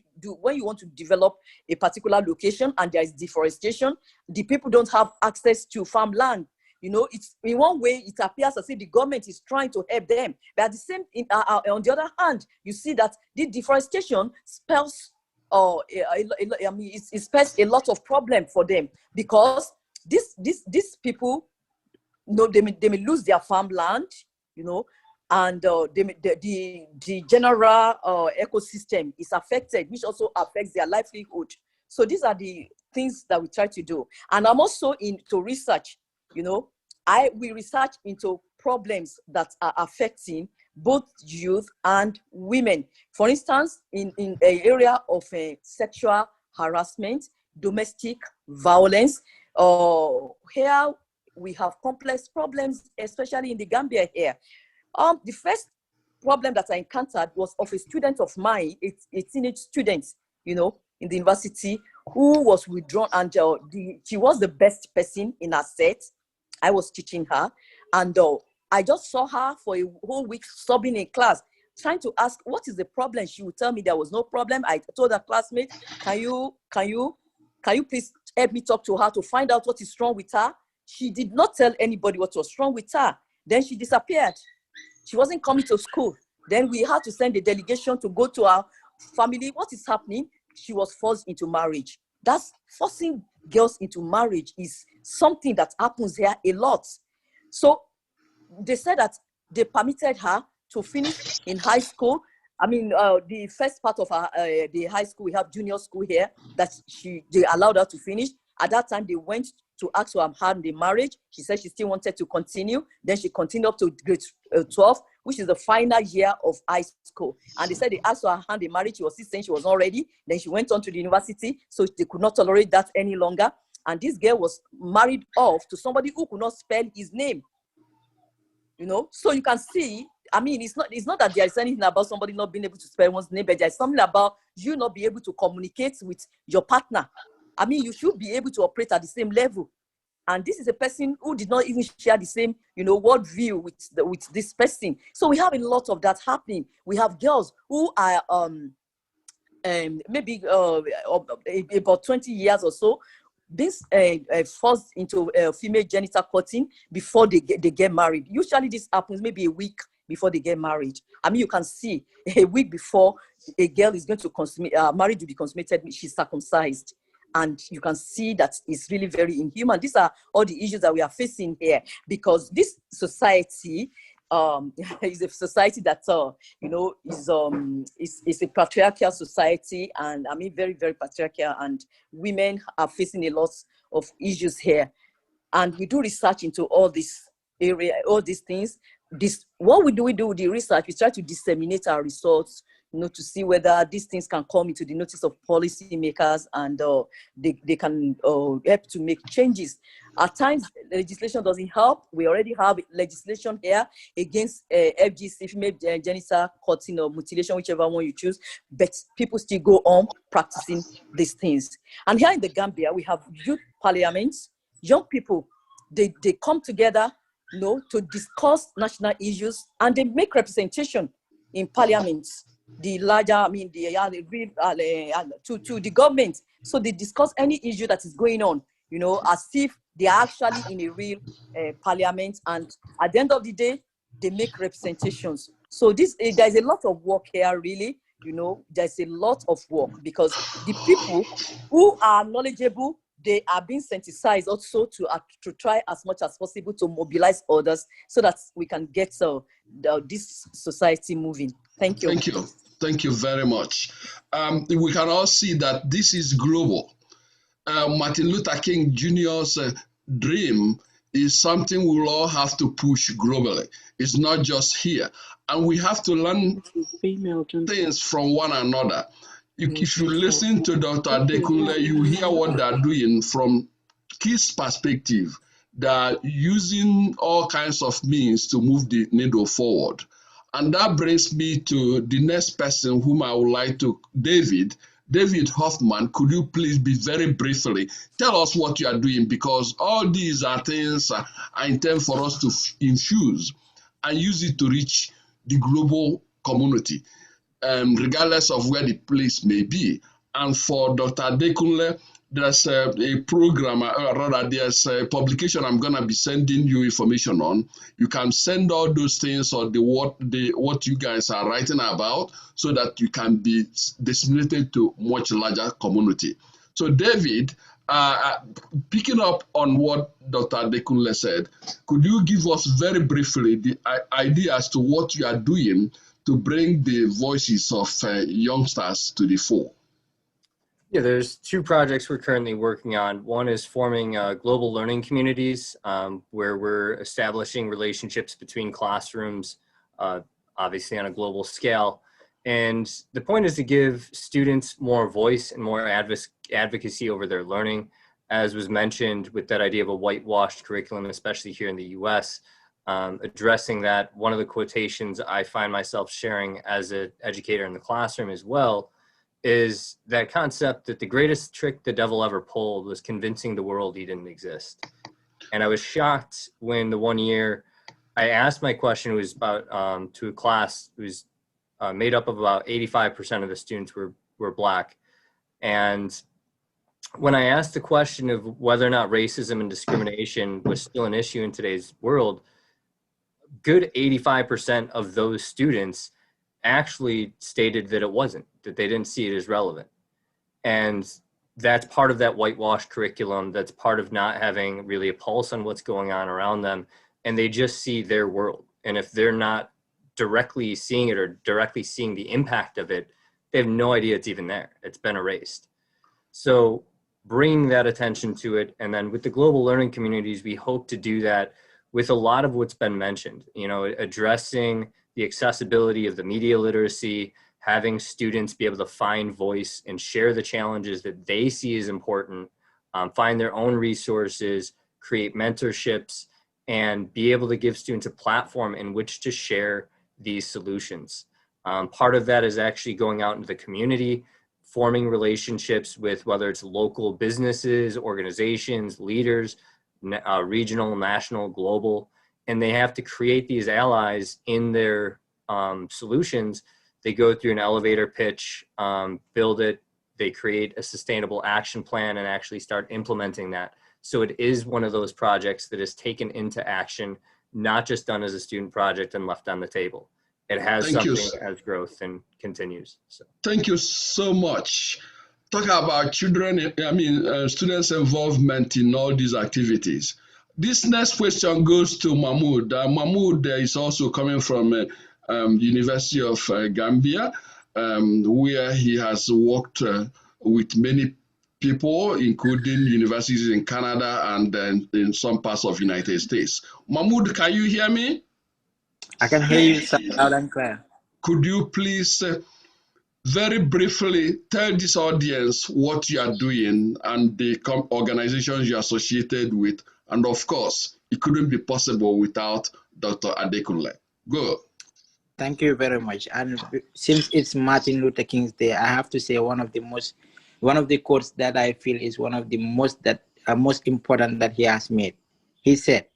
want to develop a particular location and there is deforestation, the people don't have access to farmland. You know, it's in one way it appears as if the government is trying to help them, but at the same on the other hand, you see that the deforestation spells it spells a lot of problem for them, because these people, you know, they may lose their farmland, you know, and the general ecosystem is affected, which also affects their livelihood. So these are the things that we try to do. And I'm also into research. You know, we research into problems that are affecting both youth and women. For instance, in an area of sexual harassment, domestic violence, here we have complex problems, especially in the Gambia here. The first problem that I encountered was of a student of mine, a teenage student, you know, in the university, who was withdrawn, and she was the best person in her set. I was teaching her, and I just saw her for a whole week sobbing in class, trying to ask what is the problem. She would tell me there was no problem. I told her classmate, can you please help me talk to her to find out what is wrong with her? She did not tell anybody what was wrong with her. Then she disappeared. She wasn't coming to school. Then we had to send a delegation to go to our family. What is happening? She was forced into marriage. That's forcing girls into marriage is something that happens here a lot. So they said that they permitted her to finish in high school. I mean, the first part of her, the high school, we have junior school here, that they allowed her to finish. At that time, they went to ask her hand in marriage. She said she still wanted to continue. Then she continued up to grade 12, which is the final year of high school. And they said they asked her hand in marriage. She was still saying she was not ready. Then she went on to the university, so they could not tolerate that any longer. And this girl was married off to somebody who could not spell his name. You know, so you can see, I mean, it's not that there is anything about somebody not being able to spell one's name, but there's something about you not be able to communicate with your partner. I mean, you should be able to operate at the same level. And this is a person who did not even share the same, you know, worldview with this person. So we have a lot of that happening. We have girls who are maybe about 20 years or so, this forced into female genital cutting before they get married. Usually this happens maybe a week before they get married. I mean, you can see a week before a girl is going to consummate, marriage to be consummated, she's circumcised. And you can see that it's really very inhuman. These are all the issues that we are facing here, because this society is a society that, you know, is a patriarchal society. And I mean, very, very patriarchal. And women are facing a lot of issues here. And we do research into all this area, all these things. What we do with the research, we try to disseminate our results, you know, to see whether these things can come into the notice of policymakers, and they can help to make changes. At times, legislation doesn't help. We already have legislation here against FGC, female genital cutting or mutilation, whichever one you choose, but people still go on practicing these things. And here in the Gambia, we have youth parliaments. Young people, they come together, you know, to discuss national issues, and they make representation in parliaments. The larger, I mean, to the government. So they discuss any issue that is going on, you know, as if they are actually in a real parliament. And at the end of the day, they make representations. So there's a lot of work here, really. You know, there's a lot of work, because the people who are knowledgeable, they are being sensitized also to try as much as possible to mobilize others, so that we can get this society moving. Thank you. Thank you. Thank you very much. We can all see that this is global. Martin Luther King Jr.'s dream is something we will all have to push globally. It's not just here. And we have to learn things from one another. If you listen to Dr. Adekunle, you hear what they're doing from kids' perspective. They're using all kinds of means to move the needle forward. And that brings me to the next person whom I would like to, David Hoffman. Could you please be very briefly tell us what you are doing? Because all these are things I intend for us to infuse and use it to reach the global community, regardless of where the place may be. And for Dr. Adekunle, there's a program, rather there's a publication I'm going to be sending you information on. You can send all those things or what you guys are writing about, so that you can be disseminated to much larger community. So David, picking up on what Dr. Adekunle said, could you give us very briefly the idea as to what you are doing to bring the voices of youngsters to the fore? Yeah, there's two projects we're currently working on. One is forming global learning communities, where we're establishing relationships between classrooms obviously on a global scale. And the point is to give students more voice and more advocacy over their learning, as was mentioned with that idea of a whitewashed curriculum, especially here in the US. Addressing that, one of the quotations I find myself sharing as an educator in the classroom as well is that concept that the greatest trick the devil ever pulled was convincing the world he didn't exist. And I was shocked when the one year I asked my question, it was about to a class, it was made up of about 85% of the students were Black. And when I asked the question of whether or not racism and discrimination was still an issue in today's world, good 85% of those students actually stated that it wasn't, that they didn't see it as relevant. And that's part of that whitewashed curriculum. That's part of not having really a pulse on what's going on around them. And they just see their world. And if they're not directly seeing it or directly seeing the impact of it, they have no idea it's even there. It's been erased. So bringing that attention to it, and then with the global learning communities, we hope to do that with a lot of what's been mentioned, addressing the accessibility of the media literacy, having students be able to find voice and share the challenges that they see as important, find their own resources, create mentorships, and be able to give students a platform in which to share these solutions. Part of that is actually going out into the community, forming relationships with whether it's local businesses, organizations, leaders, regional, national, global, and they have to create these allies in their solutions. They go through an elevator pitch, build it, they create a sustainable action plan and actually start implementing that. So it is one of those projects that is taken into action, not just done as a student project and left on the table. It has something as growth and continues. So. Thank you so much. Talk about children, students' involvement in all these activities. This next question goes to Mahmoud. Mahmoud is also coming from University of Gambia, where he has worked with many people, including universities in Canada and in some parts of the United States. Mahmoud, can you hear me? I can hear you loud and clear. Could you please very briefly tell this audience what you are doing and the organizations you're associated with? And of course, it couldn't be possible without Dr. Adekunle. Go. Thank you very much. And since it's Martin Luther King's Day, I have to say one of the quotes that I feel is one of the most important that he has made. He said,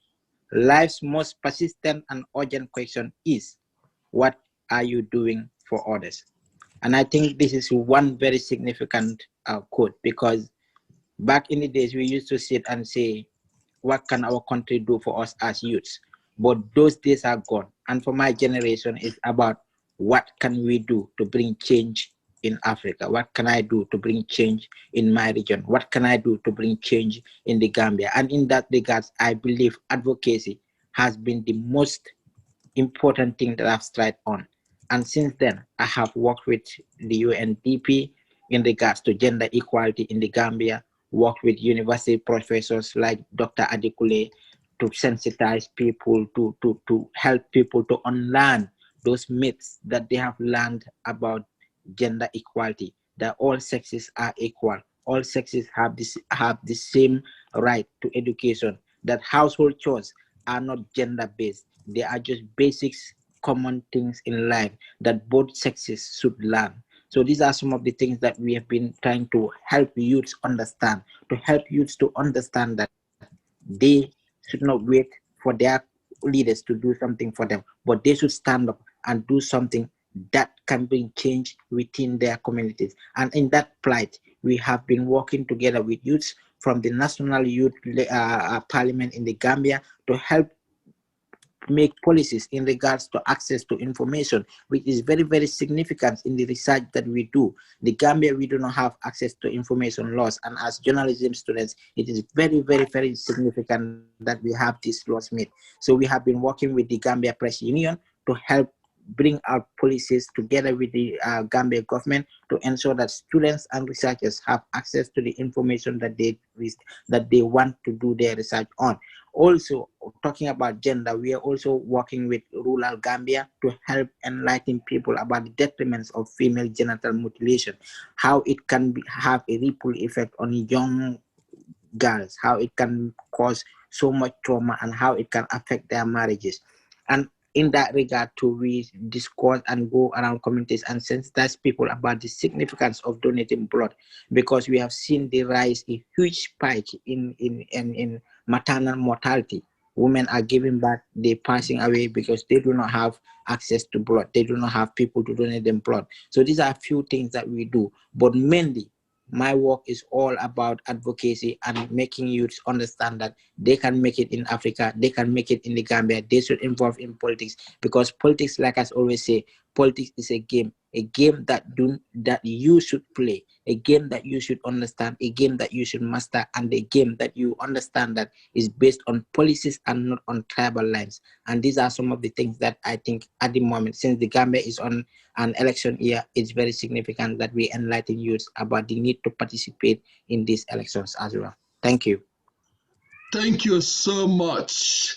"Life's most persistent and urgent question is, what are you doing for others?" And I think this is one very significant quote, because back in the days, we used to sit and say, what can our country do for us as youths? But those days are gone. And for my generation, it's about what can we do to bring change in Africa? What can I do to bring change in my region? What can I do to bring change in the Gambia? And in that regard, I believe advocacy has been the most important thing that I've strived on. And since then, I have worked with the UNDP in regards to gender equality in the Gambia, worked with university professors like Dr. Adekunle to sensitize people, to help people to unlearn those myths that they have learned about gender equality, that all sexes are equal, all sexes have the same right to education, that household chores are not gender-based, they are just basics, common things in life that both sexes should learn. So these are some of the things that we have been trying to help youths understand, to help youths to understand that they should not wait for their leaders to do something for them, but they should stand up and do something that can bring change within their communities. And in that plight, we have been working together with youths from the National Youth Parliament in the Gambia to help make policies in regards to access to information, which is very, very significant in the research that we do. The Gambia, we do not have access to information laws, and as journalism students, it is very, very, very significant that we have these laws made. So we have been working with the Gambia Press Union to help bring out policies together with the Gambia government to ensure that students and researchers have access to the information that they want to do their research on. Also, talking about gender, we are also working with rural Gambia to help enlighten people about the detriments of female genital mutilation, how it can have a ripple effect on young girls, how it can cause so much trauma, and how it can affect their marriages. And in that regard, we discuss and go around communities and sensitize people about the significance of donating blood, because we have seen the rise, a huge spike in maternal mortality. Women are giving birth, they're passing away because they do not have access to blood. They do not have people to donate them blood. So these are a few things that we do, but mainly my work is all about advocacy and making youths understand that they can make it in Africa, they can make it in the Gambia, they should involve in politics, because politics, like I always say, politics is a game that you should play, a game that you should understand, a game that you should master, and a game that you understand that is based on policies and not on tribal lines. And these are some of the things that I think at the moment, since the Gambia is on an election year, it's very significant that we enlighten youths about the need to participate in these elections as well. Thank you. Thank you so much.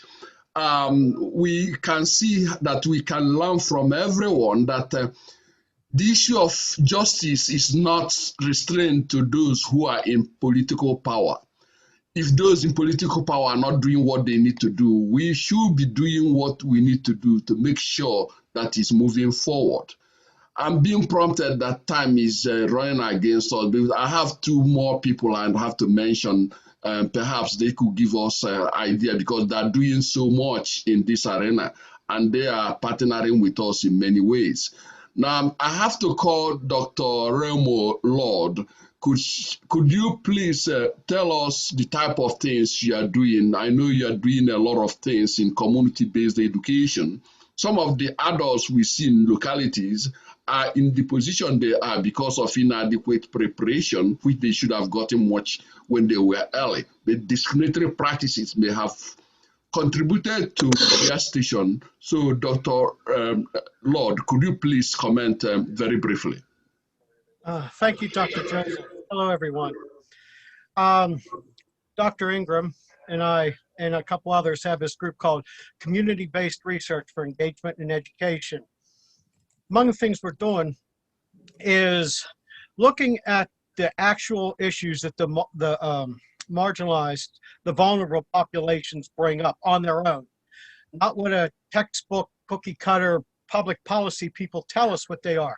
We can see that we can learn from everyone that the issue of justice is not restrained to those who are in political power. If those in political power are not doing what they need to do, we should be doing what we need to do to make sure that it's moving forward. I'm being prompted that time is running against us, because I have two more people I have to mention. Perhaps they could give us an idea, because they're doing so much in this arena and they are partnering with us in many ways. Now, I have to call Dr. Remo Lord. Could you please tell us the type of things you are doing? I know you are doing a lot of things in community-based education. Some of the adults we see in localities are in the position they are because of inadequate preparation, which they should have gotten much when they were early. The discriminatory practices may have contributed to their station. So, Dr. Lord, could you please comment very briefly? Thank you, Dr. Joseph. Hello, everyone. Dr. Ingram and I and a couple others have this group called Community-Based Research for Engagement in Education. Among the things we're doing is looking at the actual issues that the marginalized, the vulnerable populations bring up on their own, not what a textbook, cookie cutter, public policy people tell us what they are.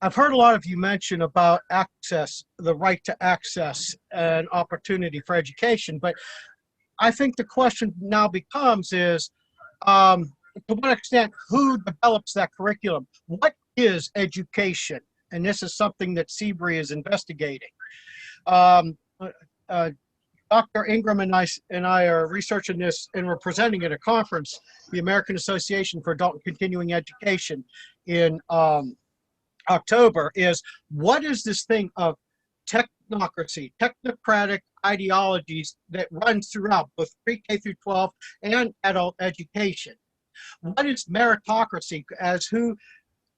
I've heard a lot of you mention about access, the right to access and opportunity for education, but I think the question now becomes is, to what extent, who develops that curriculum? What is education? And this is something that CBRE is investigating. Dr. Ingram and I are researching this, and we're presenting at a conference, the American Association for Adult and Continuing Education in October, is what is this thing of technocracy, technocratic ideologies that runs throughout both pre-K through 12 and adult education? What is meritocracy, as who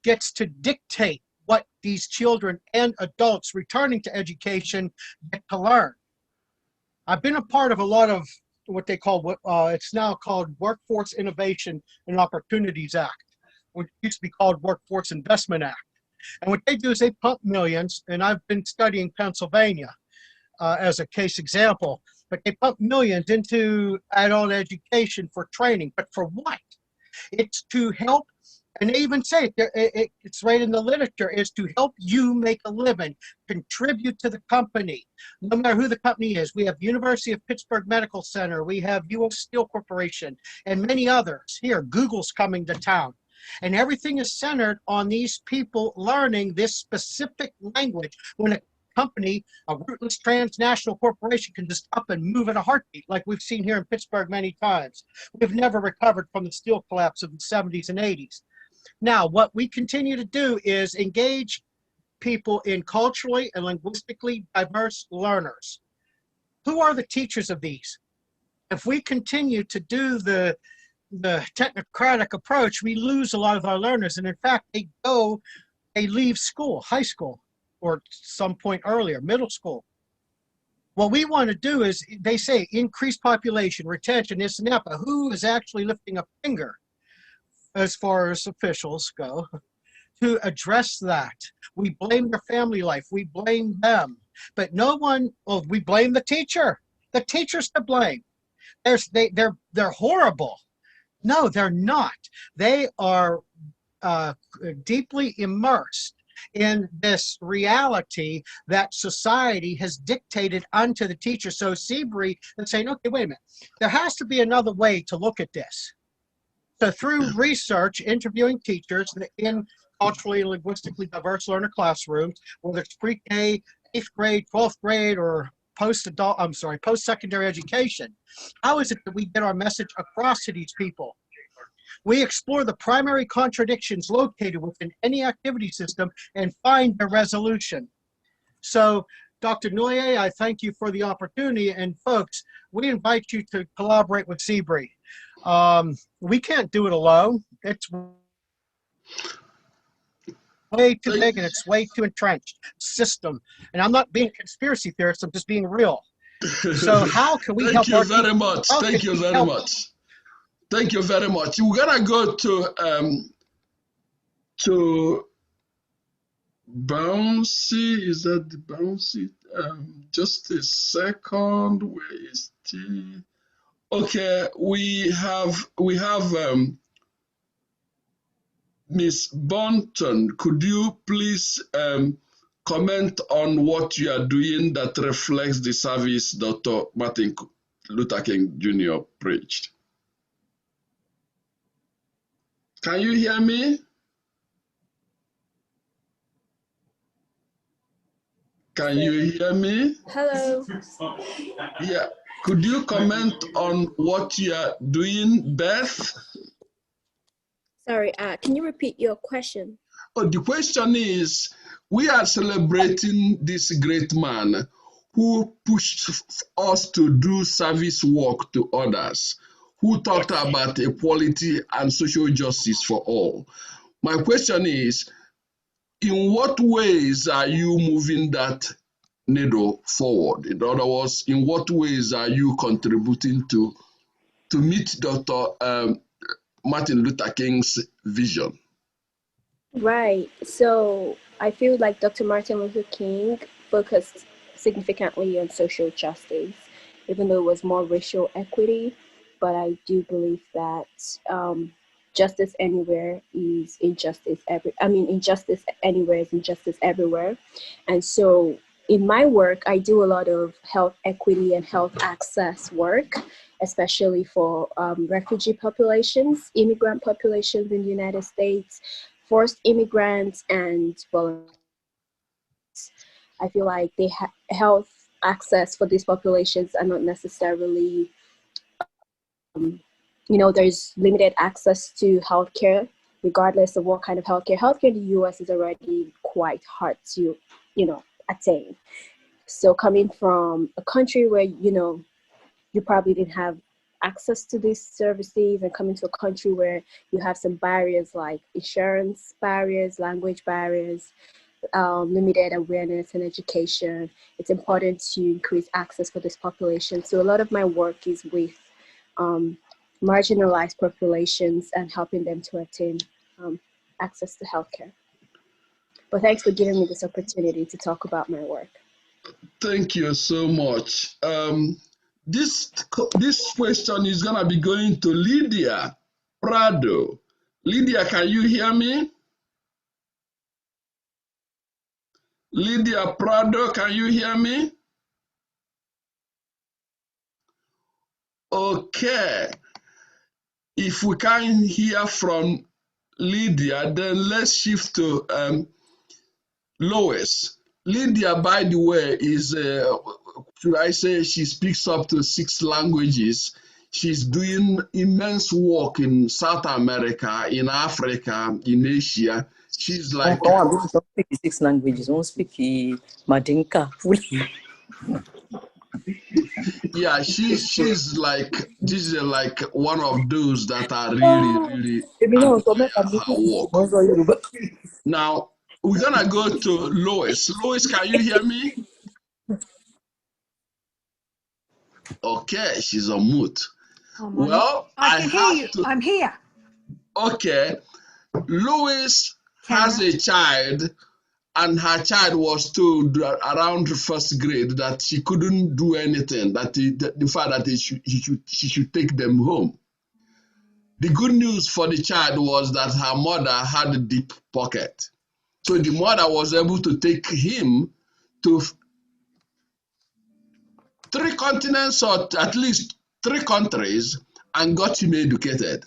gets to dictate what these children and adults returning to education get to learn? I've been a part of a lot of what they call, it's now called Workforce Innovation and Opportunities Act, which used to be called Workforce Investment Act. And what they do is they pump millions, and I've been studying Pennsylvania as a case example, but they pump millions into adult education for training. But for what? It's to help, and they even say it's right in the literature, is to help you make a living, contribute to the company, no matter who the company is. We have University of Pittsburgh Medical Center, we have US Steel Corporation, and many others. Here, Google's coming to town. And everything is centered on these people learning this specific language. When a company, a rootless transnational corporation, can just up and move at a heartbeat, like we've seen here in Pittsburgh many times. We've never recovered from the steel collapse of the 70s and 80s. Now, what we continue to do is engage people in culturally and linguistically diverse learners. Who are the teachers of these? If we continue to do the technocratic approach, we lose a lot of our learners. And in fact, they leave school, high school, or some point earlier, middle school. what we want to do is, they say increase population, retention, this and that, but who is actually lifting a finger as far as officials go to address that? We blame their family life, we blame them, but no one, well, we blame the teacher. The teacher's to blame. They're horrible. No, they're not. They are deeply immersed in this reality that society has dictated unto the teacher. So Seabury is saying, okay, wait a minute, there has to be another way to look at this. So through research, interviewing teachers in culturally and linguistically diverse learner classrooms, whether it's pre-K, 8th grade, 12th grade, or post-secondary education, how is it that we get our message across to these people? We explore the primary contradictions located within any activity system and find a resolution. So, Dr. Nwoye, I thank you for the opportunity, and folks, we invite you to collaborate with Seabury. We can't do it alone. It's way too big and it's way too entrenched system. And I'm not being a conspiracy theorist, I'm just being real. So how can we help? Thank you very much. Thank you very much. Thank you very much. We're gonna go to Bouncy. Is that the Bouncy? Just a second. Where is T? Okay, we have Miss Bunton. Could you please comment on what you are doing that reflects the service Dr. Martin Luther King Jr. preached? Can you hear me? Can you hear me? Hello. Yeah. Could you comment on what you are doing, Beth? Sorry, can you repeat your question? Oh, the question is, we are celebrating this great man who pushed us to do service work to others, who talked about equality and social justice for all. My question is, in what ways are you moving that needle forward? In other words, in what ways are you contributing to meet Dr. Martin Luther King's vision? Right. So I feel like Dr. Martin Luther King focused significantly on social justice, even though it was more racial equity. But I do believe that justice anywhere is injustice injustice anywhere is injustice everywhere. And so in my work, I do a lot of health equity and health access work, especially for refugee populations, immigrant populations in the United States, forced immigrants, and volunteers. I feel like they health access for these populations are not necessarily, there's limited access to healthcare, regardless of what kind of healthcare. Healthcare in the US is already quite hard to, attain. So coming from a country where, you probably didn't have access to these services, and coming to a country where you have some barriers like insurance barriers, language barriers, limited awareness and education, it's important to increase access for this population. So a lot of my work is with marginalized populations and helping them to attain access to healthcare. But thanks for giving me this opportunity to talk about my work. Thank you so much. This question is going to be going to Lydia Prado. Lydia, can you hear me? Lydia Prado, can you hear me? Okay. If we can't hear from Lydia, then let's shift to Lois. Lydia, by the way, is, should I say, she speaks up to 6 languages. She's doing immense work in South America, in Africa, in Asia. She's like... I don't speak 6 languages. I don't speak Madinka fully. Yeah, she's like, this is like one of those that are really work. Now, we're gonna go to Lois. Lois, can you hear me? Okay, she's on mute. Oh, Well, I can hear you. I'm here. Okay, Lois has a child, and her child was told around first grade that she couldn't do anything, that the fact that she should take them home. The good news for the child was that her mother had a deep pocket. So the mother was able to take him to 3 continents, or at least 3 countries, and got him educated.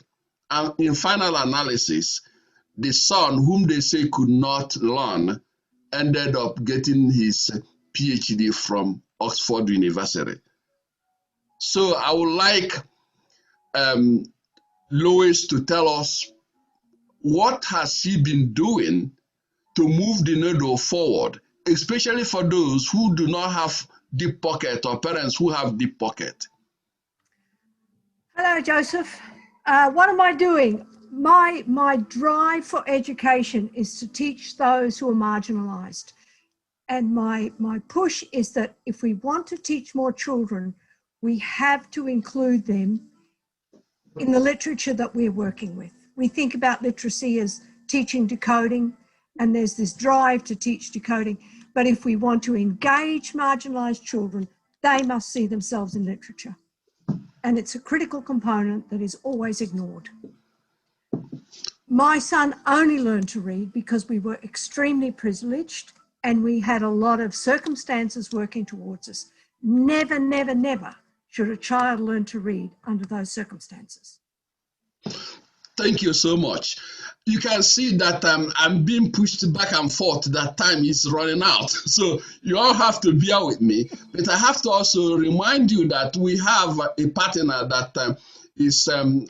And in final analysis, the son, whom they say could not learn, ended up getting his PhD from Oxford University. So I would like Lois to tell us, what has she been doing to move the needle forward, especially for those who do not have deep pocket, or parents who have deep pocket? Hello, Joseph. What am I doing? My drive for education is to teach those who are marginalized. And my push is that if we want to teach more children, we have to include them in the literature that we're working with. We think about literacy as teaching decoding, and there's this drive to teach decoding. But if we want to engage marginalized children, they must see themselves in literature. And it's a critical component that is always ignored. My son only learned to read because we were extremely privileged and we had a lot of circumstances working towards us. Never, never, never should a child learn to read under those circumstances. Thank you so much. You can see that I'm being pushed back and forth, that time is running out. So you all have to bear with me. But I have to also remind you that we have a partner that is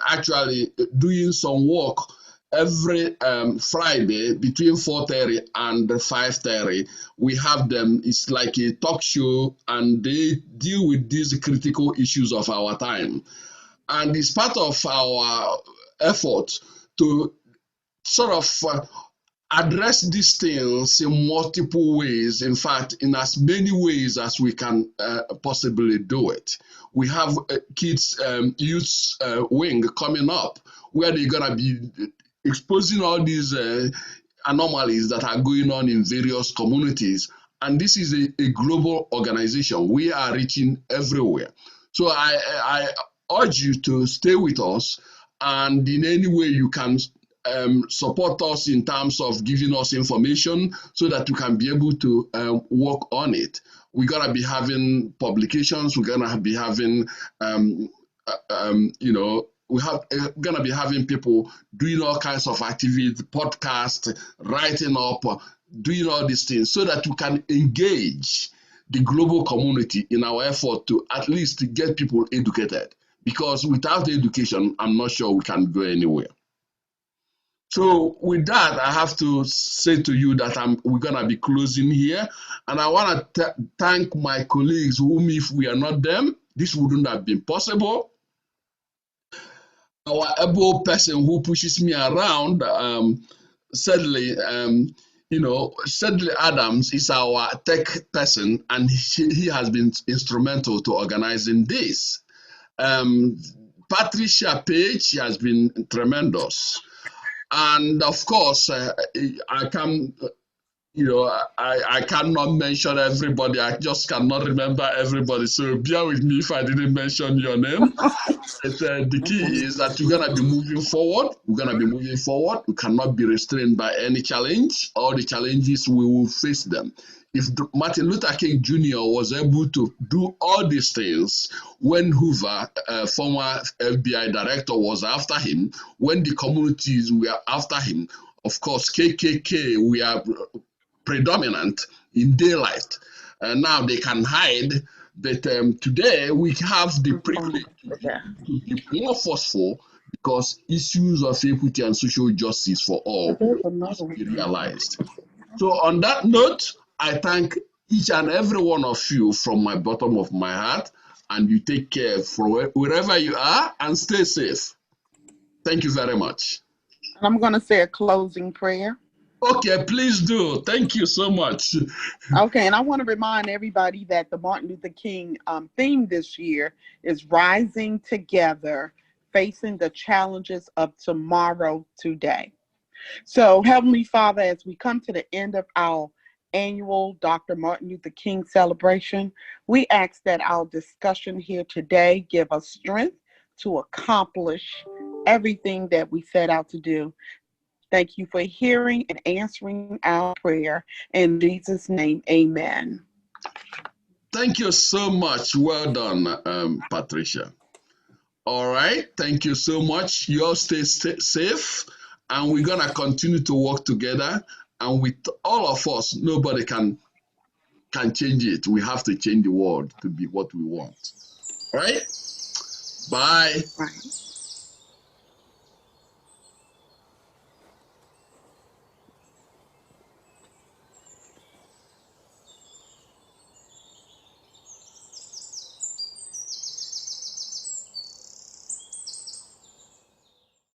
actually doing some work every Friday between 4:30 and 5:30. We have them, it's like a talk show, and they deal with these critical issues of our time. And it's part of our effort to sort of address these things in multiple ways. In fact, in as many ways as we can possibly do it. We have kids youth wing coming up, where they're gonna be exposing all these anomalies that are going on in various communities. And this is a global organization. We are reaching everywhere. So I urge you to stay with us, and in any way you can support us in terms of giving us information so that we can be able to work on it. We're going to be having publications. We're going to be having, we're going to be having people doing all kinds of activities, podcasts, writing up, doing all these things so that we can engage the global community in our effort to at least get people educated. Because without education, I'm not sure we can go anywhere. So with that, I have to say to you that we're going to be closing here. And I want to thank my colleagues whom, if we are not them, this wouldn't have been possible. Our able person who pushes me around, sadly, Sedley Adams is our tech person, and he has been instrumental to organizing this. Patricia Page has been tremendous. And of course, I cannot mention everybody. I just cannot remember everybody. So bear with me if I didn't mention your name. But the key is that we're going to be moving forward. We're going to be moving forward. We cannot be restrained by any challenge. All the challenges, we will face them. If Martin Luther King Jr. was able to do all these things when Hoover, former FBI director, was after him, when the communities were after him, of course, KKK, we are predominant in daylight. Now they can hide, but today we have the privilege to be more forceful because issues of equity and social justice for all must be realized. So on that note, I thank each and every one of you from my bottom of my heart, and you take care from wherever you are and stay safe. Thank you very much. I'm going to say a closing prayer. Okay, please do. Thank you so much. Okay, and I want to remind everybody that the Martin Luther King theme this year is Rising Together, Facing the Challenges of Tomorrow Today. So, Heavenly Father, as we come to the end of our annual Dr. Martin Luther King celebration, we ask that our discussion here today give us strength to accomplish everything that we set out to do. Thank you for hearing and answering our prayer. In Jesus' name, amen. Thank you so much. Well done, Patricia. All right. Thank you so much. You all stay safe, and we're going to continue to work together. And with all of us, nobody can change it. We have to change the world to be what we want. All right. Bye. Right.